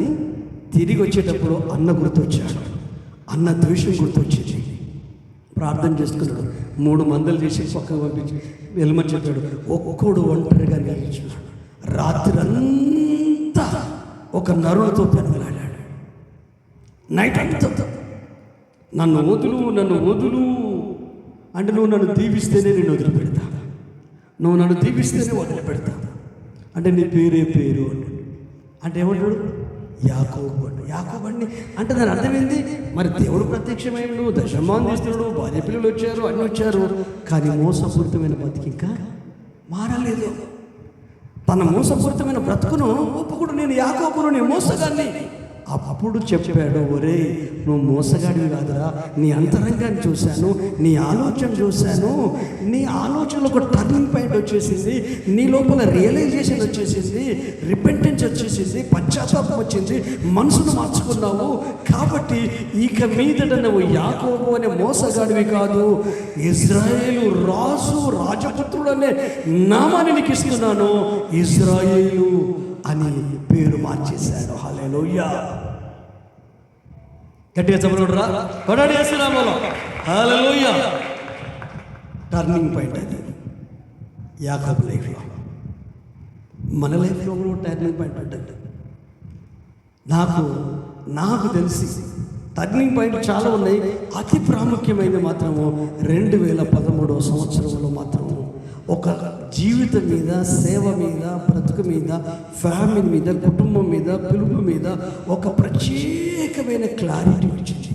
తిరిగి వచ్చేటప్పుడు అన్న గుర్తొచ్చాడు, అన్న ద్వేషం గుర్తొచ్చింది. ప్రార్థన చేసుకున్నాడు, 3 మందలు చేసి పక్కకు పంపించి వెళ్ళమని చెప్పాడు. ఒక్కోడు ఒంటరిగా నిలిచాడు. రాత్రి అంతా ఒక నరులతో పెనగలాడాడు. నైట్ అంతా నన్ను వదులు అంటే, నువ్వు నన్ను దీవిస్తేనే నేను వదిలిపెడతా, నువ్వు నన్ను దీవిస్తేనే వదిలిపెడతా అంటే, నీ పేరు అంటే ఏమంటాడు? యాకోబు యాకోబుని అంటే దాని అర్థమైంది. మరి దేవుడు ప్రత్యక్షమైనడు, దశమాన్ తీస్తున్నాడు, భార్య పిల్లలు వచ్చారు, అన్నీ వచ్చారు, కానీ మోసపూరితమైన బతికి ఇంకా మారలేదు. తన మోసపూరితమైన బ్రతుకును ఒప్పుకుడు, నేను యాకోబును, నేను మోసగాన్ని. అప్పుడు చెప్పాడు, ఒరే నువ్వు మోసగాడివి కాదురా, నీ అంతరంగాన్ని చూశాను, నీ ఆలోచన చూశాను, నీ ఆలోచనలో ఒక టర్నింగ్ పాయింట్ వచ్చేసింది, నీ లోపల రియలైజేషన్ వచ్చేసింది, రిపెంటెన్స్ వచ్చేసింది, పశ్చాత్తాపం వచ్చింది, మనసును మార్చుకున్నావు. కాబట్టి ఇక మీదట నువ్వు యాకోబు అనే మోసగాడివి కాదు, ఇజ్రాయేలు రాజపుత్రుడు అనే నామాన్ని నీకు ఇస్తున్నాను, ఇజ్రాయేలు అని పేరు మార్చేశాడు. హల్లెలూయా, గట్టిగా చెప్పరా, కొడాడి యేసునామములో హల్లెలూయా. టర్నింగ్ పాయింట్ అది యాకోబు లైఫ్లో. మన లైఫ్లో కూడా టర్నింగ్ పాయింట్ అంటే, నాకు నాకు తెలిసి టర్నింగ్ పాయింట్ చాలా ఉన్నాయి. అతి ప్రాముఖ్యమైనది మాత్రము 2013 సంవత్సరంలో మాత్రము ఒక జీవితం మీద, సేవ మీద, బ్రతుకు మీద, ఫ్యామిలీ మీద, కుటుంబం మీద, పిలుపు మీద ఒక ప్రత్యేకమైన క్లారిటీ వచ్చింది.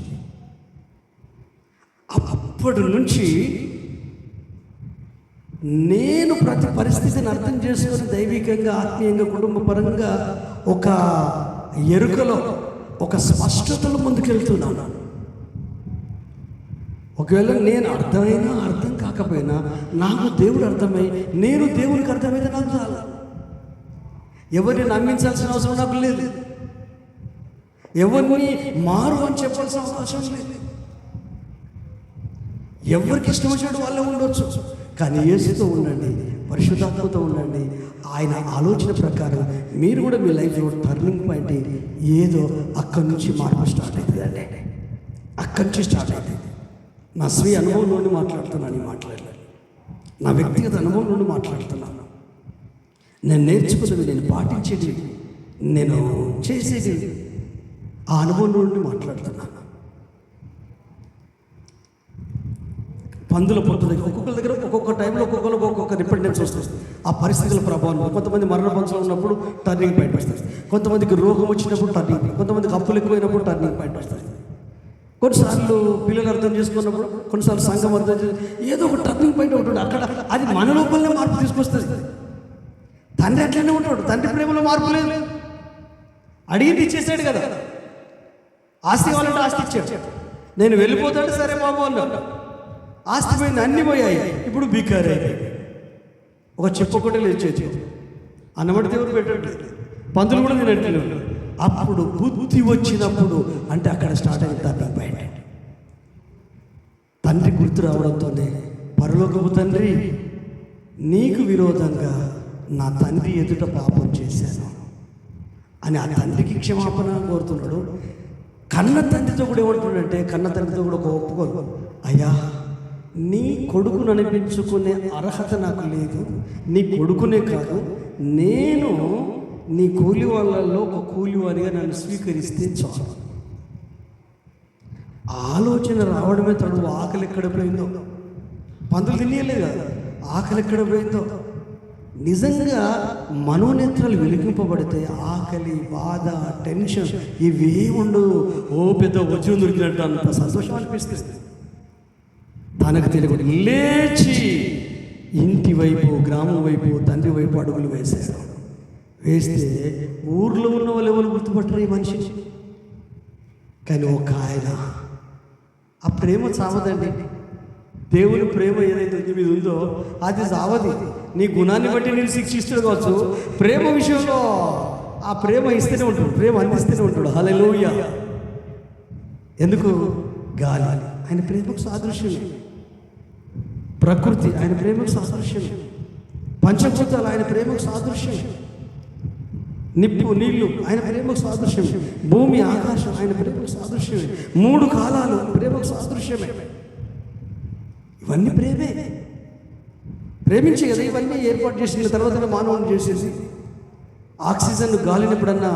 అప్పటి నుంచి నేను ప్రతి పరిస్థితిని అర్థం చేసుకొని దైవికంగా, ఆత్మీయంగా, కుటుంబ పరంగా ఒక ఎరుకలో, ఒక స్పష్టతలో ముందుకెళ్తున్నాను. ఒకవేళ నేను అర్థమైనా అర్థం కాకపోయినా నాకు దేవుడు అర్థమై, నేను దేవుడికి అర్థమైతే నాకు చాలు. ఎవరిని నమ్మించాల్సిన అవసరం నాకు లేదు. ఎవరిని మారు అని చెప్పాల్సిన అవకాశం లేదు. ఎవరికి ఇష్టం వచ్చినట్టు వాళ్ళే ఉండొచ్చు. కానీ యేసుతో ఉండండి, పరిశుద్ధాత్మతో ఉండండి. ఆయన ఆలోచన ప్రకారం మీరు కూడా మీ లైఫ్లో టర్నింగ్ పాయింట్ ఏదో అక్కడి నుంచి మార్పు స్టార్ట్ అవుతుందండి. అక్కడి నుంచి స్టార్ట్ అవుతుంది. నా స్వీయ అనుభవం నుండి మాట్లాడుతున్నాను. మాట్లాడలేదు, నా వ్యక్తిగత అనుభవం నుండి మాట్లాడుతున్నాను. నేను నేర్చుకున్నది, నేను పాటించేది, నేను చేసేది ఆ అనుభవం నుండి మాట్లాడుతున్నాను. పందుల పొత్తు దగ్గర ఒక్కొక్కరి దగ్గర ఒక్కొక్క టైంలో ఒక్కొక్కరికి ఒక్కొక్క డిపెండెన్స్ వస్తుంది. ఆ పరిస్థితుల ప్రభావం. కొంతమంది మరణ పంచలో ఉన్నప్పుడు టర్నింగ్ పాయింట్ వస్తుంది. కొంతమందికి రోగం వచ్చినప్పుడు టర్నింగ్ పాయింట్, కొంతమందికి అప్పులు ఎక్కువైనప్పుడు టర్నింగ్ పాయింట్ వస్తుంది. కొన్నిసార్లు పిల్లలు అర్థం చేసుకున్నప్పుడు, కొన్నిసార్లు సంఘం అర్థం చేసి ఏదో ఒక టర్నింగ్ పాయింట్ ఒకటి అక్కడ. అది మన లోపలనే మార్పు తీసుకొస్తుంది. తండ్రి అట్లనే ఉంటాడు. తండ్రి ప్రేమలో మార్పు లేదు. అడిగింది ఇచ్చేసాడు కదా. ఆస్తి కావాలంటే ఆస్తి ఇచ్చాడు. నేను వెళ్ళిపోతాడు, సరే బాబు అన్నాడు. ఆస్తి పోయింది, అన్నీ పోయాయి. ఇప్పుడు బికారే. ఒక చెప్పు ఒకటి లేచేది అన్నమాట. దేవుడు పెట్టట్లేదు, పందులు కూడా తినట్లేదు. అప్పుడు బుద్ధి వచ్చినప్పుడు అంటే అక్కడ స్టార్ట్ అయింది టర్నింగ్ పాయింట్. తండ్రి గుర్తు రావడంతోనే పరలోకపు తండ్రి, నీకు విరోధంగా నా తండ్రి ఎదుట పాపం చేశాను అని ఆ తండ్రికి క్షమాపణ కోరుతున్నాడు. కన్న తండ్రితో కూడా ఏమంటున్నాడంటే, కన్న తండ్రితో కూడా ఒక ఒప్పుకోరు. అయ్యా, నీ కొడుకును అనిపించుకునే అర్హత నాకు లేదు. నీ కొడుకునే కాదు, నేను నీ కూలి వాళ్ళల్లో ఒక కూలివాడిగా నన్ను స్వీకరిస్తే చాలు. ఆలోచన రావడమే తడు. ఆకలి ఎక్కడ పోయిందో, పందులు తినేయలేదు కదా, ఆకలి ఎక్కడ పోయిందో. నిజంగా మనోనేత్రాలు వెలిగింపబడితే ఆకలి, బాధ, టెన్షన్ ఇవే ఉండవు. ఓ పెద్ద వజ్రం దొరికినట్టు అంత సంతోషం అనిపిస్తుంది. తనకు తెలియకుండా లేచి ఇంటి వైపు, గ్రామం వైపు, తండ్రి వైపు అడుగులు వేసేస్తాడు. వేస్తే ఊర్లో ఉన్న వాళ్ళు ఎవరు గుర్తుపట్టరు ఈ మనిషి. కానీ ఒక ఆయన, ఆ ప్రేమ చావదండి. దేవుని ప్రేమ ఏదైతే నీ మీద ఉందో అది చావది. నీ గుణాన్ని బట్టి నేను శిక్షిస్తాడు కావచ్చు, ప్రేమ విషయంలో ఆ ప్రేమ ఇస్తూనే ఉంటాడు, ప్రేమ అందిస్తూనే ఉంటాడు. హల్లెలూయా. ఎందుకు? గాలి ఆయన ప్రేమకు సాదృశ్యమే, ప్రకృతి ఆయన ప్రేమకు సాదృశ్యమే, పంచభూతాలు ఆయన ప్రేమకు సాదృశ్యమే, నిప్పు, నీళ్లు ఆయన ప్రేమకు సాదృశ్యమే, భూమి, ఆకాశం ఆయన ప్రేమకు సాదృశ్యమే, 3 కాలాలు ప్రేమకు సాదృశ్యమే. ఇవన్నీ ప్రేమే. ప్రేమించి కదా ఇవన్నీ ఏర్పాటు చేసిన తర్వాత మానవుని చేసేసి. ఆక్సిజన్ గాలిని ఎప్పుడన్నా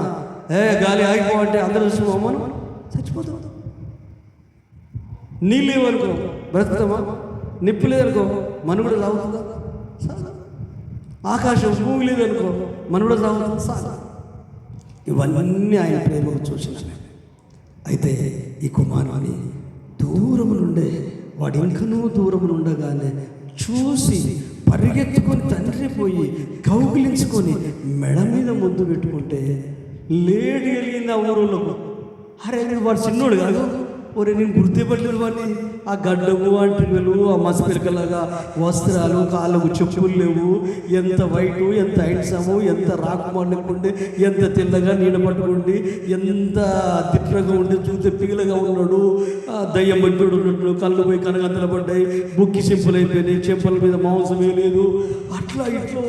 గాలి ఆగిపోవంటే అందరూ మనం చచ్చిపోతాం. నీళ్ళు లేవనుకో బ్రతుకుతామా? నిప్పు లేదనుకో మనం కూడా తాగుతుందా? ఆకాశం, భూమి లేదనుకో మనం కూడా తాగుతుందా? ఇవన్నీ ఆయన ప్రేమకు చూసినవి. అయితే ఈ కుమారుని దూరము నుండే, వాడు ఇంకనూ దూరము ఉండగానే చూసి పరిగెత్తుకొని తండ్రి పోయి కౌగిలించుకొని మెడ మీద ముద్దు పెట్టుకుంటే లేడి కలిగింది ఆ ఊరోళ్ళకు. అరే నేను వాడు చిన్నోడు కాదు, ఒరే నేను గుర్తుపట్టలేదు వాడిని. ఆ గడ్డము, అంటులు, ఆ మసిపిరకలాగా వస్త్రాలు, కాళ్ళకు చెప్పులు లేవు. ఎంత వైటు, ఎంత ఐడ్సము, ఎంత రాకుమాండకుండి, ఎంత తెల్లగా నీడ పట్టుకుండి, ఎంత తిట్రగా ఉండి, చూస్తే పిగలగా ఉన్నాడు. దయ్యం పట్టుడు ఉన్నట్టు, కళ్ళు పోయి కనగంతలు పడ్డాయి, బుక్కి చెంపులు అయిపోయినాయి, చెంపల మీద మాంసమే లేదు. అట్లా ఇట్లో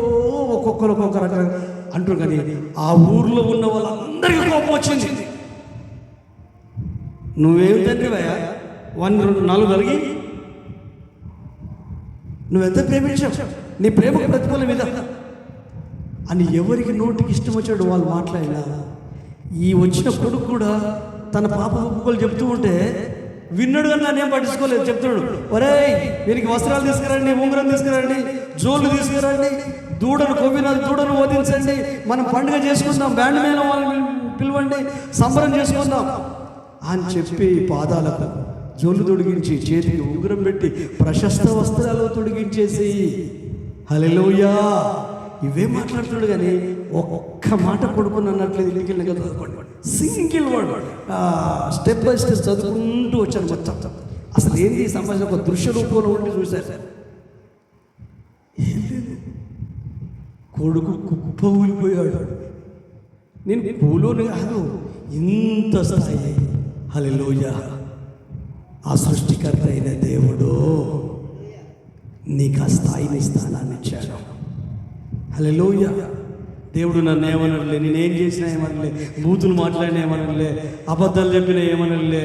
ఒక్కొక్కరు ఒక్కొక్క రకంగా అంటారు. కానీ ఆ ఊర్లో ఉన్న వాళ్ళందరికీ కోపం వచ్చింది. నువ్వేం తండ్రివయ్యా, 1-4 కలిగి నువ్వెంత ప్రేమించావు, నీ ప్రేమ ప్రతిఫలం ఇదా అని ఎవరికి నోటికి ఇష్టం వచ్చాడు వాళ్ళు మాట్లాడినా. ఈ వచ్చిన కొడుకు కూడా తన పాప ఒప్పుకోలు చెప్తూ ఉంటే విన్నాడు కానీ నన్ను ఏం పట్టించుకోలేదు. చెప్తున్నాడు, ఒరేయ్ వీరికి వస్త్రాలు తీసుకురండి, ఉంగరం తీసుకురండి, జోళ్ళు తీసుకురండి, దూడను కొవ్విన దూడను వధించండి, మనం పండుగ చేసుకుందాం, బ్యాండ్ మేళం వాళ్ళని పిలవండి, సంబరం చేసుకుందాం అని చెప్పి పాదాలకు జోళ్ళు తొడిగించి చేతికి ఉంగరం పెట్టి ప్రశస్త వస్త్రాలు తొడిగించేసి హల్లెలూయా ఇవే మాట్లాడుతున్నాడు. కానీ ఒక్క మాట కొడుకుని అన్నట్లేదు. ఇంటికి కదా single word step by step చదువుకుంటూ వచ్చాను మొత్తం. అసలు ఏంటి సంబంధించిన ఒక దృశ్య రూపంలో ఉండి చూశారు. ఏం లేదు, కొడుకు కుప్ప ఊలిపోయాడు. నేను పూలోని కాదు, ఇంత స్థాయి. హల్లెలూయా ఆ సృష్టికర్త అయిన దేవుడు నీకు ఆ స్థాయిని స్థానాన్ని ఇచ్చాడు. హల్లెలూయా. దేవుడు నన్ను ఏమనలే, నేనేం చేసినా ఏమనలే, బూతులు మాట్లాడినా ఏమనలే, అబద్ధాలు చెప్పినా ఏమనలే,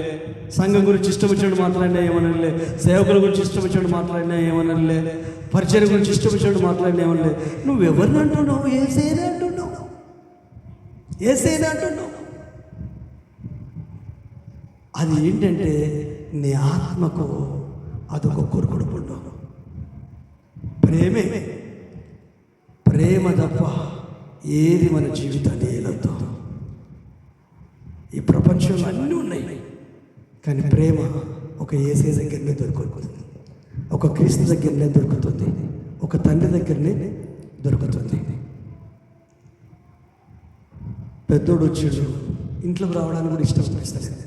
సంఘం గురించి ఇష్టం వచ్చినట్టు మాట్లాడినా ఏమనలే, సేవకుల గురించి ఇష్టం వచ్చినట్టు మాట్లాడినా ఏమనలే, పరిచయం గురించి ఇష్టం వచ్చినట్టు మాట్లాడినా ఏమనలే. నువ్వెవరిని అంటున్నావు? ఏసేనా అంటున్నావు, ఏసేనా అంటున్నావు. అది ఏంటంటే నీ ఆత్మకు అదొక కొరుకుడు పుండు. ప్రేమే, ప్రేమ తప్ప ఏది మన జీవితాన్ని ఏలొద్దు. ఈ ప్రపంచంలో అన్నీ ఉన్నాయి, కానీ ప్రేమ ఒక యేసే దగ్గరనే దొరుకుతుంది, ఒక క్రీస్తు దగ్గరనే దొరుకుతుంది, ఒక తండ్రి దగ్గరనే దొరుకుతుంది. పెద్దోడు వచ్చాడు, ఇంట్లోకి రావడానికి కూడా ఇష్టం చూపిస్తలేదు.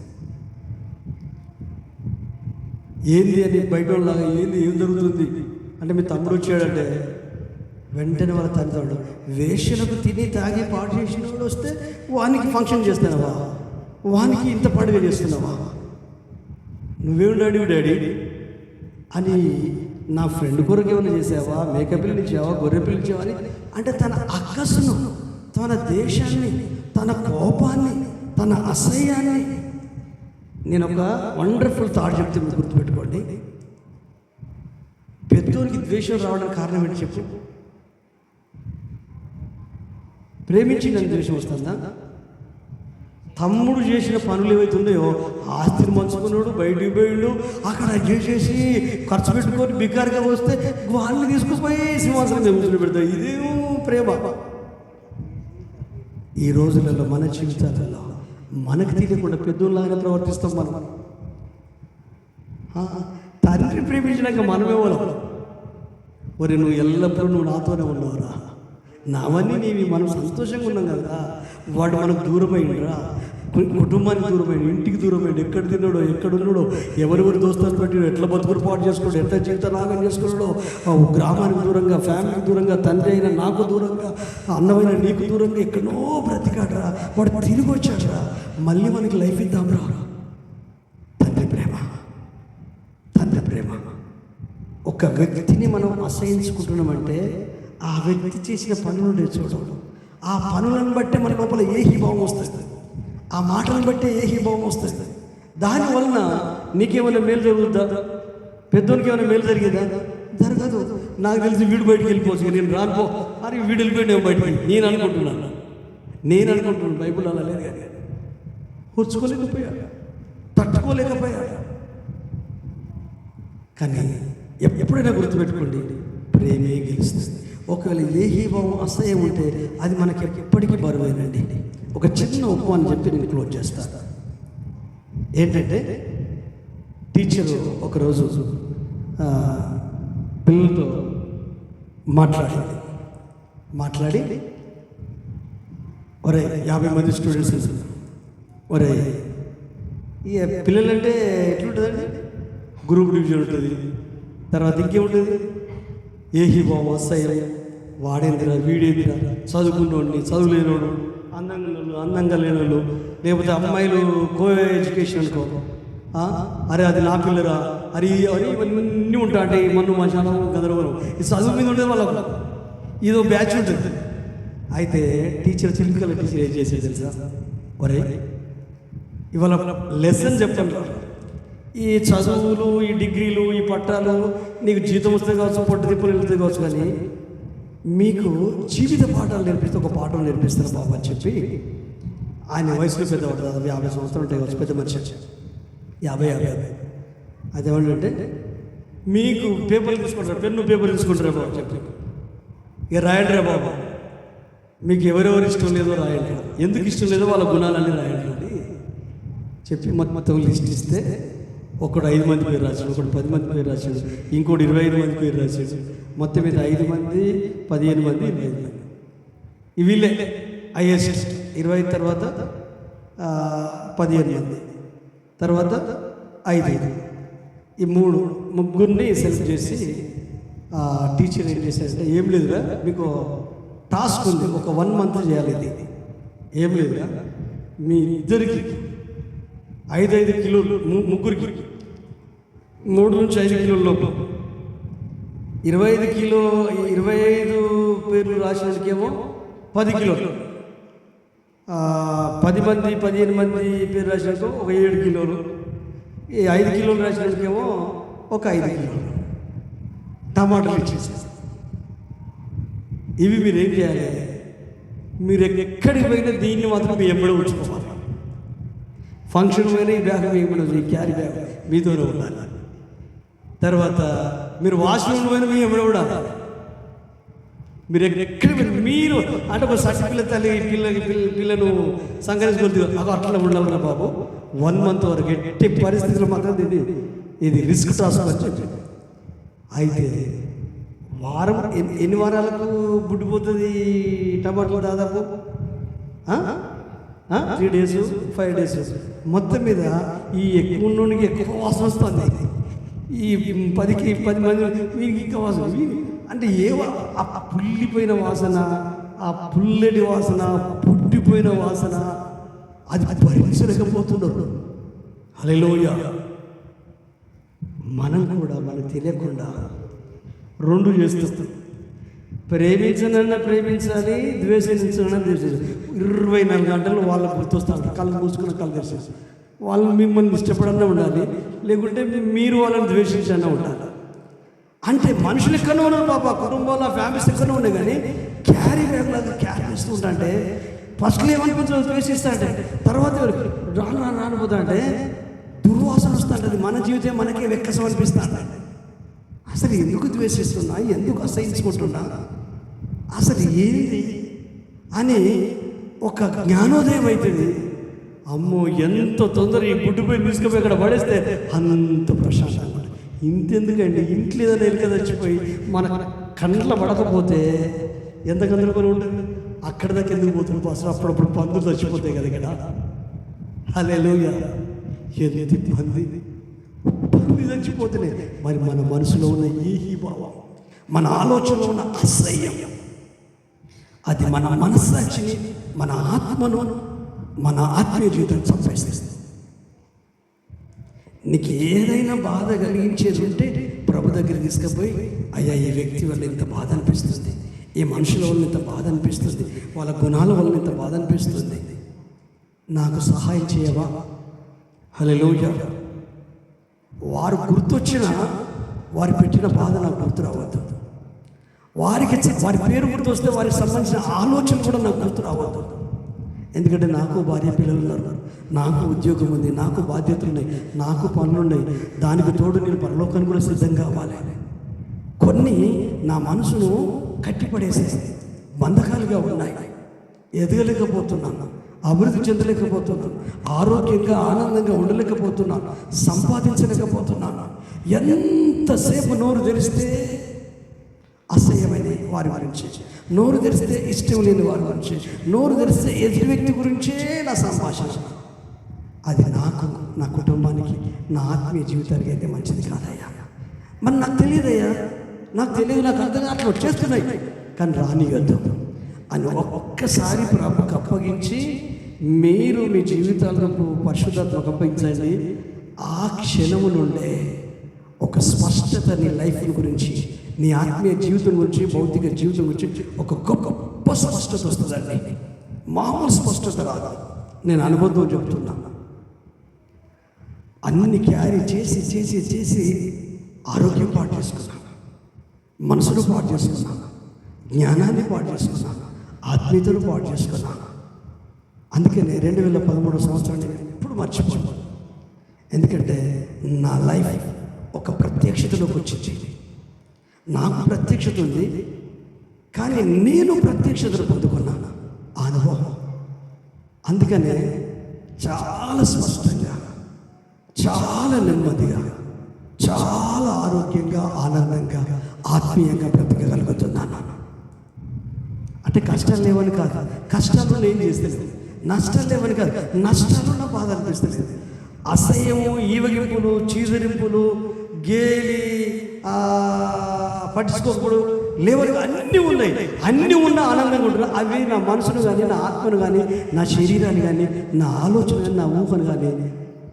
ఏంది అని బయట లాగా ఏంది ఏం జరుగుతుంది అంటే మీ తమ్ముడు వచ్చాడంటే వెంటనే వాళ్ళ తండ్రి వేషలకు తిని తాగి పాడు చేసిన వాడు వస్తే వానికి ఫంక్షన్ చేస్తున్నావా, వానికి ఇంత పండుగ చేస్తున్నావా, నువ్వేం డాడీ అని నా ఫ్రెండ్ కొరకు ఏమైనా చేసావా, మేకప్ పిల్లలు ఇచ్చావా, గొర్రె పిల్లలు ఇచ్చావా అని అంటే తన అక్కసును, తన దేశాన్ని, తన కోపాన్ని, తన అసహ్యాన్ని. నేను ఒక వండర్ఫుల్ థాట్ చెప్తే మీరు గుర్తుపెట్టుకోండి. పెద్దోనికి ద్వేషం రావడానికి కారణం ఏంటి చెప్పు? ప్రేమించి నన్ను ద్వేషం వస్తుందా? తమ్ముడు చేసిన పనులు ఏవైతే ఉన్నాయో, ఆస్తిని మంచుకున్నాడు, బయటికి పోయిండు, అక్కడ చేసేసి ఖర్చు పెట్టుకొని బికారుగా వస్తే వాళ్ళని తీసుకుపోయి సింహాసనం కూర్చొని పెడతాడు. ఇదేమో ప్రేమ. ఈ రోజులలో మన జీవితాలలో మనకు తెలియకుండా పెద్దోళ్ళలాగా ప్రవర్తిస్తాం మనం. తండ్రి ప్రేమించినాక మనమే వాళ్ళం. ఒరే నువ్వు ఎల్లప్పుడూ నువ్వు నాతోనే ఉన్నావురా, నావన్నీ నీవి, మనం సంతోషంగా ఉన్నాం కదా. వాడు మనకు దూరమైండ్రా, కుటుంబానికి దూరమైంది, ఇంటికి దూరమైంది, ఎక్కడ తిన్నాడో, ఎక్కడున్నాడో, ఎవరెవరి దోస్తాన్ని బట్టి ఎట్లా బతుకులు పాటు చేసుకున్నాడు, ఎట్లా జీవితం నాగం చేసుకున్నాడో, గ్రామానికి దూరంగా, ఫ్యామిలీకి దూరంగా, తండ్రి అయిన నాకు దూరంగా, అన్నమైన నీకు దూరంగా ఎక్కడో బ్రతికాడరా. వాడు తిరిగి వచ్చాడరా, మళ్ళీ మనకి లైఫ్ ఇద్దాంరా. తండ్రి ప్రేమ, తండ్రి ప్రేమ. ఒక వ్యక్తిని మనం అసహించుకుంటున్నామంటే ఆ వ్యక్తి చేసిన పనులు చూడడం, ఆ పనులను బట్టే మన లోపల ఏ హీభావం వస్తుంది, ఆ మాటలను బట్టే ఏ హీభావం వస్తుంది. దానివలన నీకేమైనా మేలు జరుగుతుందా? పెద్దోనికి ఏమైనా మేలు జరిగేదా? జరగదు. నాకు తెలిసి వీడు బయటకు వెళ్ళిపోవచ్చు, నేను రానుపో అని వీడు వెళ్ళిపోయి నేను బయటకు నేను అనుకుంటున్నాను. బైబుల్ అలా లేదు కానీ కూర్చుకోలేకపోయాడు, తట్టుకోలేకపోయాడు. కానీ ఎప్పుడైనా గుర్తుపెట్టుకోండి, ప్రేమే గెలుస్తుంది. ఒకవేళ ఏ హీభావం అసహ్యం ఉంటే అది మనకి ఎప్పటికీ బరువేనండి. ఒక చిన్న ఉపమానం చెప్పి నేను క్లోజ్ చేస్తాను. ఏంటంటే టీచరు ఒకరోజు పిల్లలతో మాట్లాడి ఒరే 50 మంది స్టూడెంట్స్, ఒరే ఇక పిల్లలంటే ఎట్లుంటుందండి, గ్రూప్ డివిజన్ ఉంటుంది, తర్వాత ఇంకేముంటుంది, ఏ హీభావం అసహ్యం, వాడేందిరా వీడేందిరా, చదువుకున్నోడిని చదువులేనోడు, అందంగా లేనోళ్ళు, లేకపోతే అమ్మాయిలు కో ఎడ్యుకేషన్ అనుకో, అరే అది నా పిల్లరా, అరే ఇవన్నీ ఉంటా అంటే మన్ను మశానం గదరవరం, ఈ చదువు మీద ఉంటుంది వాళ్ళకు. ఇదో బ్యాచ్ ఉంటుంది. అయితే చిలుకల టీచర్ ఏం చేసేది తెలుసా, ఒరే ఇవాళ లెసన్ చెప్పండి, ఈ చదువులు, ఈ డిగ్రీలు, ఈ పట్టాలు నీకు జీతం వస్తే కావచ్చు, పొట్టు తిప్పులు వెళ్తే కావచ్చు, కానీ మీకు జీవిత పాఠాలు నేర్పిస్తే ఒక పాఠం నేర్పిస్తారు బాబు అని చెప్పి ఆయన వయసులో పెద్దవాడు, దాదాపు 50 సంవత్సరాలు ఉంటాయి వచ్చి, పెద్ద మనిషి 50 అయితే ఏమంటే మీకు పేపర్లు తీసుకుంటారు, పెన్ను పేపర్ తీసుకుంటారా బాబు చెప్పి, ఇక రాయండి రా బాబు, మీకు ఎవరెవరు ఇష్టం లేదో రాయండి, ఎందుకు ఇష్టం లేదో వాళ్ళ గుణాలన్నీ రాయండి అని చెప్పి మొత్తం లిస్ట్ ఇస్తే ఒకడు 5 మంది పేరు రాశాడు, ఒకడు 10 మంది పేరు రాశాడు, ఇంకోటి 25 మంది పేరు రాశాడు. మొత్తం మీద 5 మంది, 15 మంది, 25 మంది. వీళ్ళే హైయెస్ట్. 20 తర్వాత 15 మంది, తర్వాత 5. ఈ ముగ్గురిని సెలెక్ట్ చేసి టీచర్ ఏం చేశారంటే, ఏం లేదురా మీకు టాస్క్ ఉంది, ఒక 1 మంత్ చేయాలి ఇది, ఏం లేదురా మీ ఇద్దరికి 5 కిలోలు, ముగ్గురికి 3 నుంచి 5 కిలోల లోపు, 25 పేర్లు రాసినకేమో 10 కిలోలు, 10 మంది 15 మంది పేరు రాసినకు ఒక 7 కిలోలు, ఈ 5 కిలోలు రాసినకేమో ఒక 5 కిలోలు టమాటాలు ఇచ్చేసి. ఇవి మీరు ఏం చేయాలి, మీరు ఎక్కడికి పోయినా దీన్ని మాత్రం మీ ఎంబడి ఉంచుకోవాలి. ఫంక్షన్ పోయినా ఈ బ్యాగ్ వేయమని, ఈ క్యారీ బ్యాగ్ మీతోనే ఉండాలి. తర్వాత మీరు వాష్రూమ్ పోయినా మీ ఎంబడి ఉండాలి. మీరు ఎక్కడ మీరు అంటే ఒక సర్టిఫికెట్ తల్లి పిల్లను సంకరించుకొని అట్లా ఉండాలన్నా బాబు. 1 మంత్ వరకు ఎట్టి పరిస్థితులు మాత్రం ఇది రిస్క్ టాస్క్ అని చెప్పి. అయితే వారం ఎన్ని వారాలకు బుడ్డిపోతుంది టమాటాలు? దాదాపు 3 days 5 days. మొత్తం మీద ఈ ఎక్కువ నుండి ఎక్కువ వాసన వస్తుంది. ఈ 10 మంది వీరికి ఇంకా వాసన, అంటే ఆ పుల్లిపోయిన వాసన, ఆ పుల్లటి వాసన, పుట్టిపోయిన వాసన, అది భరించలేకపోతున్నారు. హల్లెలూయా. మనం కూడా మనకు తెలియకుండా 2 చేస్తున్నాం. ప్రేమించనన్నా ప్రేమించాలి, ద్వేషించనన్నా ద్వేషించాలి. 24 గంటలు వాళ్ళకు గుర్తొస్తారు, కళ్ళు మూసుకున్న కళ్ళు తెరిచేసి. వాళ్ళు మిమ్మల్ని ఇష్టపడన్నా ఉండాలి, లేకుంటే మీరు వాళ్ళని ద్వేషించన్నా ఉండాలి. అంటే మనుషులు ఎక్కడో ఉన్నారు బాబా, కుటుంబాల ఫ్యామిలీస్ ఎక్కడో ఉన్నాయి, కానీ క్యారీ బ్యాగ్ లాగా క్యారీ చేస్తూ ఉంటాంటే ఫస్ట్లో ఏమనిపించదు, ద్వేషిస్తా అంటే తర్వాత రానిపోతా అంటే దుర్వాసన వస్తుంటుంది. మన జీవితం మనకే వెక్కసం అనిపిస్తా. అసలు ఎందుకు ద్వేషిస్తున్నా, ఎందుకు అసహించుకుంటున్నా, అసలు ఏంది అని ఒక జ్ఞానోదయం అవుతుంది. అమ్మో ఎంత తొందర ఈ బుడ్డిపోయి తీసుకుపోయి అక్కడ పడేస్తే అంత ప్రశాంతంగా. ఇంతెందుకండి, ఇంట్లో ఏదైనా ఎలుక తెచ్చిపోయి మన కండ్ల పడకపోతే ఎంత గందరగోళం ఉంటుంది. అక్కడ దాకా ఎందుకు పోతుంది అసలు? అప్పుడప్పుడు పందులు చచ్చిపోతాయి కదా ఇక్కడ. హల్లెలూయా. ఎంత పంది చచ్చిపోతున్నాయి. మరి మన మనసులో ఉన్న ఈ భావం, మన ఆలోచనలో ఉన్న అసహ్యం, అది మన మనస్సాక్షిని, మన ఆత్మను, మన ఆత్మీయ జీవితం చంపేస్తుంది. నీకు ఏదైనా బాధ కలిగించేది ఉంటే ప్రభు దగ్గర తీసుకుపోయి, అయ్యా ఈ వ్యక్తి వల్ల ఇంత బాధ అనిపిస్తుంది, ఈ మనుషుల వల్ల ఇంత బాధ అనిపిస్తుంది, వాళ్ళ గుణాల వల్ల ఇంత బాధ అనిపిస్తుంది, నాకు సహాయం చేయవా? హల్లెలూయా. వారు గుర్తొచ్చినా వారు పెట్టిన బాధ నాకు గుర్తు రావద్దు. వారి పేరు గుర్తొస్తే వారికి సంబంధించిన ఆలోచన కూడా నాకు గుర్తు రావద్దు. ఎందుకంటే నాకు భార్య పిల్లలు ఉన్నారు, నాకు ఉద్యోగం ఉంది, నాకు బాధ్యతలు ఉన్నాయి, నాకు పనులు ఉన్నాయి, దానికి తోడు నేను పరలోకానికి కూడా సిద్ధం కావాలి. కొన్ని నా మనసును కట్టిపడేసే బంధకాలుగా ఉన్నాయి. ఎదగలేకపోతున్నాను, అభివృద్ధి చెందలేకపోతున్నాను, ఆరోగ్యంగా ఆనందంగా ఉండలేకపోతున్నాను, సంపాదించలేకపోతున్నాను. ఎంతసేపు నోరు తెరిస్తే అసహ్యమైన వారి గురించి, నోరు తెరిస్తే ఇష్టం లేని వారి గురించి, నోరు తెరిస్తే ఎదుటి వ్యక్తి గురించే నా సంభాషణ. అది నాకు, నా కుటుంబానికి, నా ఆత్మీయ జీవితానికి అయితే మంచిది కాదయ్యా. మరి నాకు తెలియదయ్యా, నాకు తెలియదు, నాకు అర్థం అట్లా వచ్చేస్తున్నాయి, కానీ రానియొద్దు అని ఒక్కసారి ప్రభుకి అప్పగించి మీరు మీ జీవితాలకు పరిశుద్ధాత్మకు అప్పగించండి. ఆ క్షణము నుండే ఒక స్పష్టత నీ లైఫ్ గురించి, నీ ఆత్మీయ జీవితం గురించి, భౌతిక జీవితం గురించి ఒక గొప్ప స్పష్టత వస్తుందండి. మామూలు స్పష్టత రాదు. నేను అనుభవం చెప్తున్నాను. అన్ని క్యారీ చేసి చేసి చేసి ఆరోగ్యం పాటు చేసుకున్నాను, మనసును పాటు చేసుకున్నాను, జ్ఞానాన్ని పాటు చేసుకున్నాను, ఆత్మీయతను పాటు చేసుకున్నాను. అందుకనే 2013 సంవత్సరాన్ని నేను ఎప్పుడు మర్చిపోను. ఎందుకంటే నా లైఫ్ ఒక ప్రత్యక్షతలోకి వచ్చింది. నాకు ప్రత్యక్షత ఉంది, కానీ నేను ప్రత్యక్షతను పొందుకున్నాను ఆ అనుభవం. అందుకనే చాలా స్పష్టంగా, చాలా నెమ్మదిగా, చాలా ఆరోగ్యంగా, ఆనందంగా, ఆత్మీయంగా బ్రతకగలుగుతున్నాను. అంటే కష్టాలు లేవని కాదు, కష్టాలు నేను చేస్తలేదు. నష్టాలు లేవని కాదు, నష్టాలు నా బాధ అనిపిస్తలేదు. అసహ్యము, ఈవగింపులు, చీదరింపులు, గేలి, పట్టించుకోకూడదు లేవని అన్నీ ఉన్నాయి. అన్నీ ఉన్న ఆనందంగా ఉంటున్నాయి. అవి నా మనసును కానీ, నా ఆత్మను కానీ, నా శరీరాన్ని కానీ, నా ఆలోచన కానీ, నా ఊహను కానీ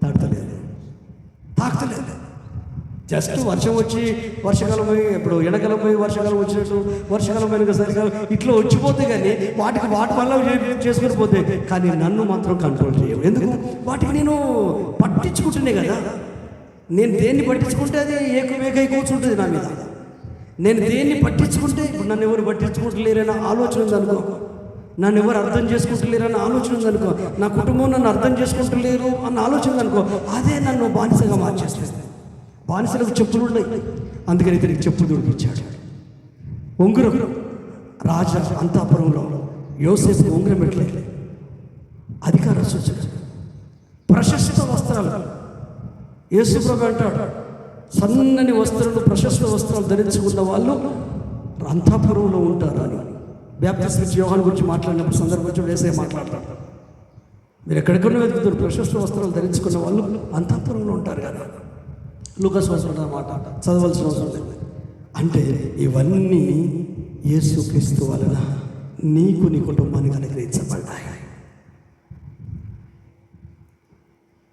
తాకుతలేదు. జస్ట్ వర్షం వచ్చి వర్షాకాలం పోయి, ఇప్పుడు ఎండాకాలం పోయి వర్షాకాలం వచ్చినట్టు, వర్షాకాలం పోయిన సరికాలం ఇట్లా వచ్చిపోతే కానీ వాటి వల్ల చేసుకుని పోతే, కానీ నన్ను మాత్రం కంట్రోల్ చేయవు. ఎందుకు? వాటికి నేను పట్టించుకుంటున్నాయి కదా. నేను దేన్ని పట్టించుకుంటే అది ఏకమేకై కూర్చుంటుంది నా మీద. నేను దేన్ని పట్టించుకుంటే, ఇప్పుడు నన్ను ఎవరు పట్టించుకుంటలేరన్న ఆలోచన ఉందనుకో, నన్ను ఎవరు అర్థం చేసుకుంటలేరన్న ఆలోచన ఉందనుకో, నా కుటుంబం నన్ను అర్థం చేసుకుంటలేరు అన్న ఆలోచన ఉందనుకో, అదే నన్ను బానిసగా మార్చేస్తుంది. బానిసలకు చెప్పులు ఉన్నాయి, అందుకని ఇతనికి చెప్పు దొరికిచ్చాడు. ఉంగరం, రాజా అంతఃపురంలో యోసేపు ఉంగరం పెట్టలేదు. అధికార సూచన, ప్రశస్త వస్త్రాలు. యేసుప్రభు అంటాడు, సన్నని వస్త్రాలు, ప్రశస్త వస్త్రాలు ధరించుకున్న వాళ్ళు అంతఃపురంలో ఉంటారు అని. బ్యాప్టిస్ట్ యోహాను గురించి మాట్లాడినప్పుడు సందర్భం గురించి వేసే మాట్లాడతాడు. మీరు ఎక్కడెక్కడ వెతుకుతారు? ప్రశస్త వస్త్రాలు ధరించుకున్న వాళ్ళు అంతఃపురంలో ఉంటారు కదా. లూకాసు వార్త మాట చదవాల్సిన అవసరం లేదు. అంటే ఇవన్నీ యేసుక్రీస్తు వలన నీకు, నీ కుటుంబానికి అనుగ్రహించబడ్డాయి.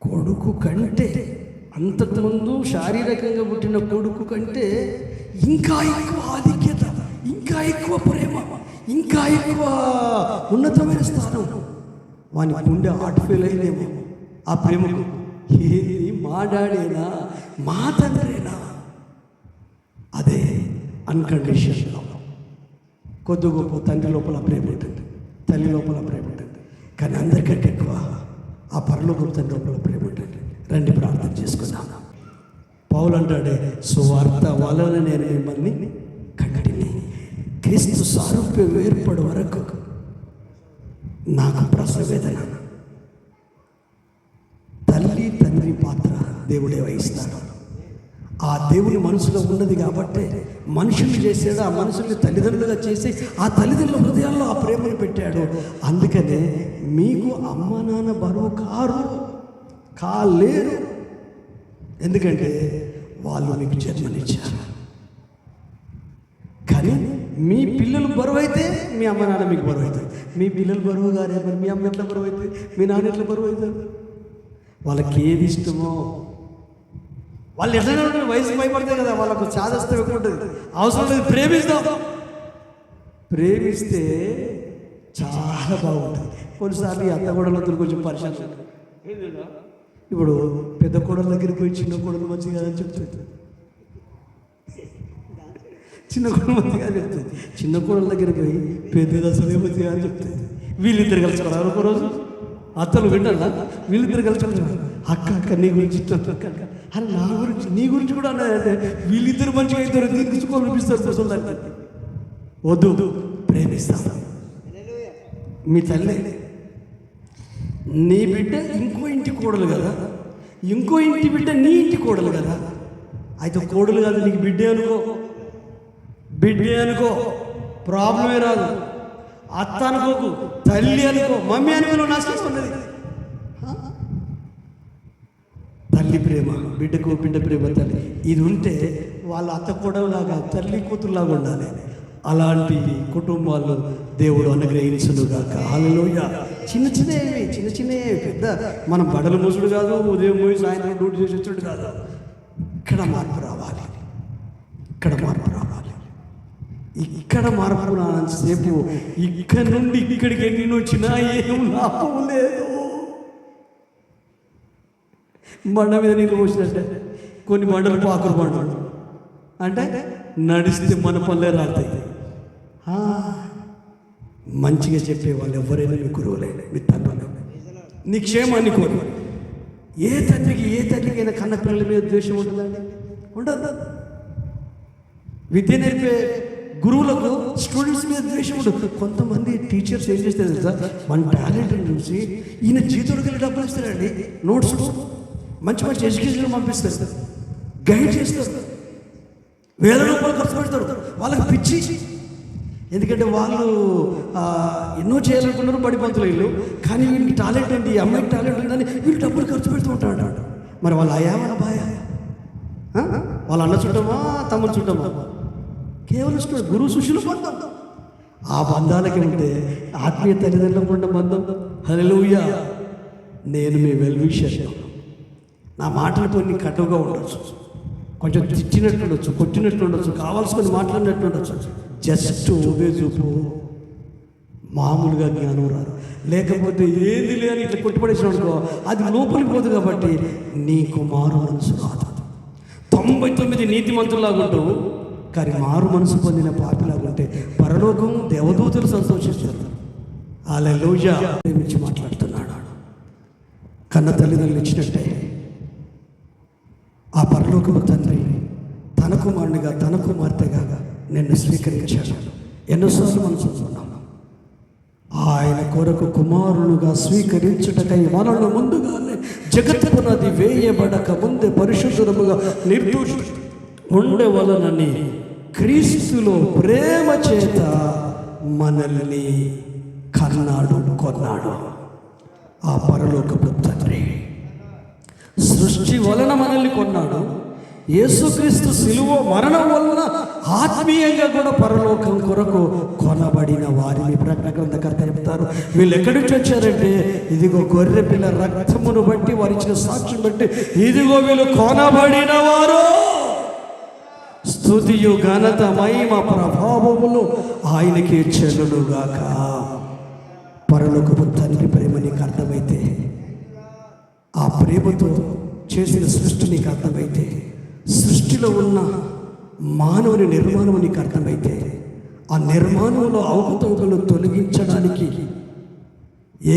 కొడుకు కంటే, అంతకుముందు శారీరకంగా పుట్టిన కొడుకు కంటే ఇంకా ఎక్కువ ఆధిక్యత, ఇంకా ఎక్కువ ప్రేమ, ఇంకా ఎక్కువ ఉన్నతమైన స్థానం వానికి ఉండే హార్ట్ ఫెయిల్ అయిందేమో ఆ ప్రేమకు. ఏది మా డాడేనా, మా తండ్రేనా? అదే అన్కండిషన్ లవ్. కొద్ది గొప్ప తండ్రి లోపల ప్రేమ ఉంటుంది, తల్లి లోపల ప్రేమ ఉంటుంది, కానీ అందరికంటే ఎక్కువ ఆ పరలోక తండ్రి లోపల ప్రేమ ఉంటుంది. రండి ప్రార్థన చేసుకుందాం. పౌలు అంటాడే, సువార్త వలన నేను మిమ్మల్ని కంటిని, క్రీస్తు సారూప్యం ఏర్పడే వరకు నాకు ప్రసవేదన. తల్లి తండ్రి పాత్ర దేవుడే వహిస్తాడు. ఆ దేవుని మనసులో ఉన్నది కాబట్టి మనుషుల్ని చేశాడు. ఆ మనుషుల్ని తల్లిదండ్రులుగా చేసి ఆ తల్లిదండ్రుల హృదయాల్లో ఆ ప్రేమను పెట్టాడు. అందుకనే మీకు అమ్మ నాన్న బరువు కాలేరు. ఎందుకంటే వాళ్ళు మీకు జన్మనిచ్చారు. కానీ మీ పిల్లలు బరువు అయితే మీ అమ్మ నాన్న మీకు బరువు అవుతారు. మీ పిల్లలు బరువు గారే, మరి మీ అమ్మ ఎట్లా బరువు అవుతుంది, మీ నాన్న ఎట్లా బరువు అవుతారు? వాళ్ళకి ఏది ఇష్టమో వాళ్ళు ఎట్లనే ఉంటుంది. వయసు భయపడతాయి కదా, వాళ్ళకు చాదస్తం ఎక్కువ ఉంటుంది. అవసరం లేదు, ప్రేమిస్తే చాలా బాగుంటుంది. కొన్నిసార్లు ఈ అత్త కోడలతో కొంచెం పరిశాంతి. ఇప్పుడు పెద్ద కోడల దగ్గరికి పోయి చిన్న కోడలు మంచిగా అని చెప్తుంది, చిన్న కోడలు మంచిగా చెప్తుంది. చిన్న కోడల దగ్గరికి పోయి పెద్దది అసలే మంచిగా అని చెప్తుంది. వీళ్ళిద్దరు కలిసి ఒక రోజు అత్తలు వింటారా, వీళ్ళిద్దరు కలిసి అక్క నీ గురించి అని, నా గురించి నీ గురించి కూడా అన్నదంటే వీళ్ళిద్దరు మంచిగా అవుతారు, తీర్చుకోవాలనిపిస్తారు. వద్దు, ప్రేమిస్తాను. మీ తల్లి నీ బిడ్డ ఇంకో ఇంటి కోడలు కదా, ఇంకో ఇంటి బిడ్డ నీ ఇంటి కోడలు కదా. అయితే కోడలు కాదు, నీకు బిడ్డే అనుకో, ప్రాబ్లమే రాదు. అత్త అనుకోకు, తల్లి అనుకో, మమ్మీ అనుకో, నష్టం ఉన్నది. తల్లి ప్రేమ, బిడ్డకు బిడ్డ ప్రేమ తల్లి, ఇది ఉంటే వాళ్ళ అత్త కోడలాగా తల్లి కూతురులాగా ఉండాలి. అలాంటి కుటుంబాలు దేవుడు అనుగ్రహించునుగాక. హల్లెలూయా. చిన్న చిన్నవి పెద్ద మనం బడలు మోసుడు కాదు, ఉదయం పోయి సాయంత్రం డ్యూటీ చేసి వచ్చాడు కాదు. ఇక్కడ మార్పు రావాలి. ఇక్కడ మార్పు రానంతసేపు ఇక్కడ నుండి ఇక్కడికి ఎన్ని వచ్చినా ఏం లాభం లేదు. బండ మీద నీళ్ళు పోసినట్టే, కొన్ని బండలు పాకురు బండలు అంటే నడిస్తే మన పనులే రాతాయి. మంచిగా చెప్పే వాళ్ళు ఎవరైనా మీ గురువులే, మీ తండ్రులే. నీ క్షేమాన్ని కోరు. ఏ తండ్రికైనా కన్న పిల్లల మీద ద్వేషం ఉంటుందండి? ఉండదు. విద్య నేర్పే గురువులకు స్టూడెంట్స్ మీద ద్వేషం ఉండదు. కొంతమంది టీచర్స్ ఏం చేస్తారు తెలుసా, మన టాలెంట్ని చూసి ఈయన జీతంలోకి వెళ్ళి డబ్బులు ఇస్తారండి, నోట్స్ మంచి మంచి ఎడ్యుకేషన్ పంపిస్తారు, గైడ్ చేస్తారు, వేల రూపాయలు ఖర్చు పెడతారు. వాళ్ళకి పిచ్చి. ఎందుకంటే వాళ్ళు ఎన్నో చేయాలనుకున్నారు బడిపంతులు వీళ్ళు, కానీ వీళ్ళకి టాలెంట్ ఉంది, ఈ అమ్మాయికి టాలెంట్ ఉందని వీళ్ళు డబ్బులు ఖర్చు పెడుతూ ఉంటాడు. మరి వాళ్ళ అయ్యా వాళ్ళ బాయా, వాళ్ళ అన్న చుట్టమా తమ్ముడు చుట్టమా? కేవలం గురువు శిష్యులు బంధం. ఆ బంధాలకి ఉంటే ఆత్మీయ తల్లిదండ్రులకు ఉన్న బంధం. హల్లెలూయా. నేను మీ వెల్ విషర్. నా మాటలు కొన్ని కటువుగా ఉండొచ్చు, కొంచెం తిట్టినట్టు ఉండొచ్చు, కొట్టినట్టు ఉండొచ్చు, కావాల్సుకొని మాట్లాడినట్టు ఉండొచ్చు. జస్ట్ ఊగే చూపు, మామూలుగా జ్ఞానం రాదు. లేకపోతే ఏది లేని ఇట్లా కొట్టుపడేసిన అనుకో, అది లోపలికి పోదు. కాబట్టి నీకు మారు మనసు రాదు. 99 నీతిమంతుల్లాగా ఉంటావు, కానీ మారు మనసు పొందిన పాపిలాగా ఉంటే పరలోకం దేవదూతలు సంతోషిస్తారు. హల్లెలూయా. ప్రేమించి మాట్లాడుతున్నాడు. కన్న తల్లిదండ్రులు ఇచ్చినట్టే ఆ పరలోకపు తండ్రి తన కుమారునిగా, తన కుమార్తెగా నిన్ను స్వీకరించాడు. ఎన్నోసార్లు మనం చూస్తున్నాం. ఆయన కొరకు కుమారులుగా స్వీకరించుటకై మనల్ని ముందుగానే జగత్తునది వేయబడక ముందే పరిశుద్ధముగా నిర్దోషి ఉండవలనని క్రీస్తులో ప్రేమ చేత మనల్ని కన్నాడు, కొన్నాడు. ఆ పరలోకపు తండ్రి సృష్టి వలన మనల్ని కొన్నాడు. యేసుక్రీస్తు శిలువ మరణం వలన ఆత్మీయంగా కూడా పరలోకం కొరకు కొనబడిన వారిని ప్రకటన గ్రంథకర్త చెప్తారు. వీళ్ళు ఎక్కడి నుంచి వచ్చారంటే, ఇదిగో గొర్రె పిల్ల రక్తమును బట్టి, వారు ఇచ్చిన సాక్ష్యం బట్టి, ఇదిగో వీళ్ళు కొనబడిన వారు. స్తుతియు ఘనత మహిమ ప్రభావములు ఆయనకి చెల్లునుగాక. పరలోకపు తండ్రి ప్రేమ నీకు అర్థమైతే, ఆ ప్రేమతో చేసిన సృష్టి నీకు అర్థమైతే, సృష్టిలో ఉన్న మానవుని నిర్మాణం నీకు అర్థమైతే, ఆ నిర్మాణంలో అవకతవకలు తొలగించడానికి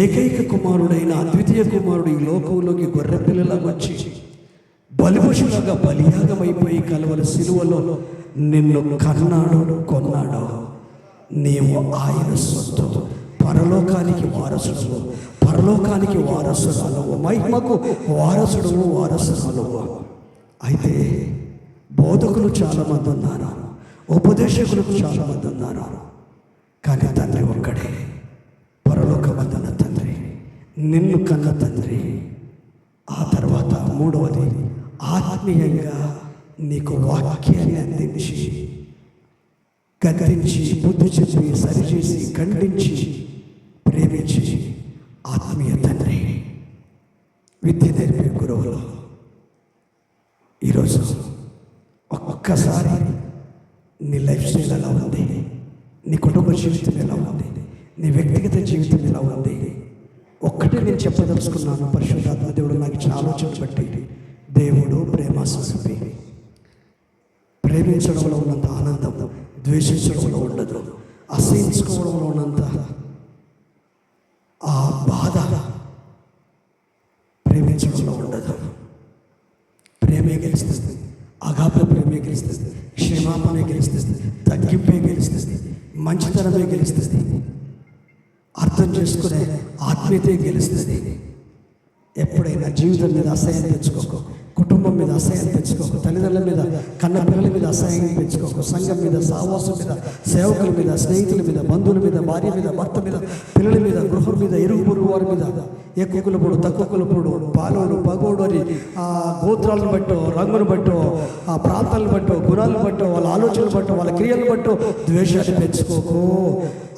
ఏకైక కుమారుడైన అద్వితీయ కుమారుడు ఈ లోకంలోకి గొర్రెపిల్లలా వచ్చి బలిపశులాగా బలియాగమైపోయి కలవల సిలువలో నిన్ను కన్నాడు, కొన్నాడు. నీవు ఆయన సొత్తు, పరలోకానికి వారసుడు, పరలోకానికి వారసురాలవు, మహిమకు వారసుడు, వారసురాలవు. అయితే బోధకులు చాలామంది ఉన్నారు, ఉపదేశకులకు చాలామంది ఉన్నారు, కానీ తండ్రి ఒక్కడే, పరలోకమందున్న తండ్రి, నిన్ను కన్న తండ్రి. ఆ తర్వాత మూడవది, ఆత్మీయంగా నీకు వాక్యాన్ని అందించి, గద్దించి, బుద్ధి చెప్పి, సరిచేసి, ఖండించి, ప్రేమించి ఆత్మీయ తండ్రి. విద్య నేర్పే గురువులు ఈరోజు ఒక్కసారి నీ లైఫ్ స్టైల్ ఎలా ఉంది, నీ కుటుంబ జీవితం ఎలా ఉంది, నీ వ్యక్తిగత జీవితం ఎలా ఉంది, ఒక్కటే నేను చెప్పదలుచుకున్నాను. పరిశుద్ధాత్మ దేవుడు నాకు ఇచ్చిన ఆలోచన బట్టి, దేవుడు ప్రేమ స్వరూపి. ప్రేమించడంలో ఉన్నంత ఆనందం ద్వేషించడంలో ఉండదు, అసహించుకోవడంలో ఉన్నంత ఆ బాధ ప్రేమించడంలో ఉండదు. ప్రేమే గెలుస్తుంది, అగాధ ప్రేమే గెలుస్తుంది, క్షమాపణే గెలుస్తుంది, తగ్గింపే గెలుస్తుంది, మంచితనమే గెలుస్తుంది, అర్థం చేసుకునే ఆత్మీయతే గెలుస్తుంది. ఎప్పుడైనా జీవితం మీద అసహ్యం తెచ్చుకోకు, కుటుంబం మీద అసహ్యం తెచ్చుకోకు, తల్లిదండ్రుల మీద, కన్న పిల్లల మీద అసహ్యం పెంచుకోకు, సంఘం మీద, సహవాసం మీద, సేవకుల మీద, స్నేహితుల మీద, బంధువుల మీద, భార్య మీద, భర్త మీద, పిల్లల మీద, గృహం మీద, ఇరుగు పొరుగు వారి మీద, ఎక్కువ కులపోడు, తక్కువ కులపోడు, పాలోడు, పగోడు అని ఆ గోత్రాలను బట్టో, రంగును బట్టో, ఆ ప్రాంతాలను బట్టో, గుణాలను బట్టో, వాళ్ళ ఆలోచనలు బట్టో, వాళ్ళ క్రియలను బట్టో ద్వేషాన్ని పెంచుకోకు.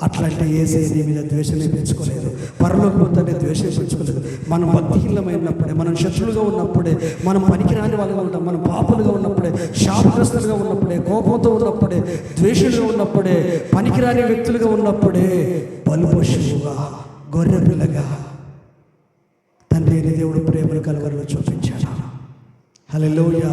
అట్లాంటి యేసయ్య నీ మీద ద్వేషమే పెంచుకోలేదు, పరలోకమంతనే ద్వేషం పెంచుకోలేదు. మనం భక్తిహీనమైనప్పుడే, మనం శత్రులుగా ఉన్నప్పుడే, మనం పనికిరాని వాళ్ళగా ఉంటాం, మనం పాపులుగా ఉన్నప్పుడే, శాపగ్రస్తులుగా ఉన్నప్పుడే, కోపంతో ఉన్నప్పుడే, ద్వేషులుగా ఉన్నప్పుడే, పనికిరాని వ్యక్తులుగా ఉన్నప్పుడే, బలిపశువుగా, గొర్రె పిల్లగా తండ్రి అయిన దేవుడు ప్రేమను కలవరలో చూపించాడు. హల్లెలూయా.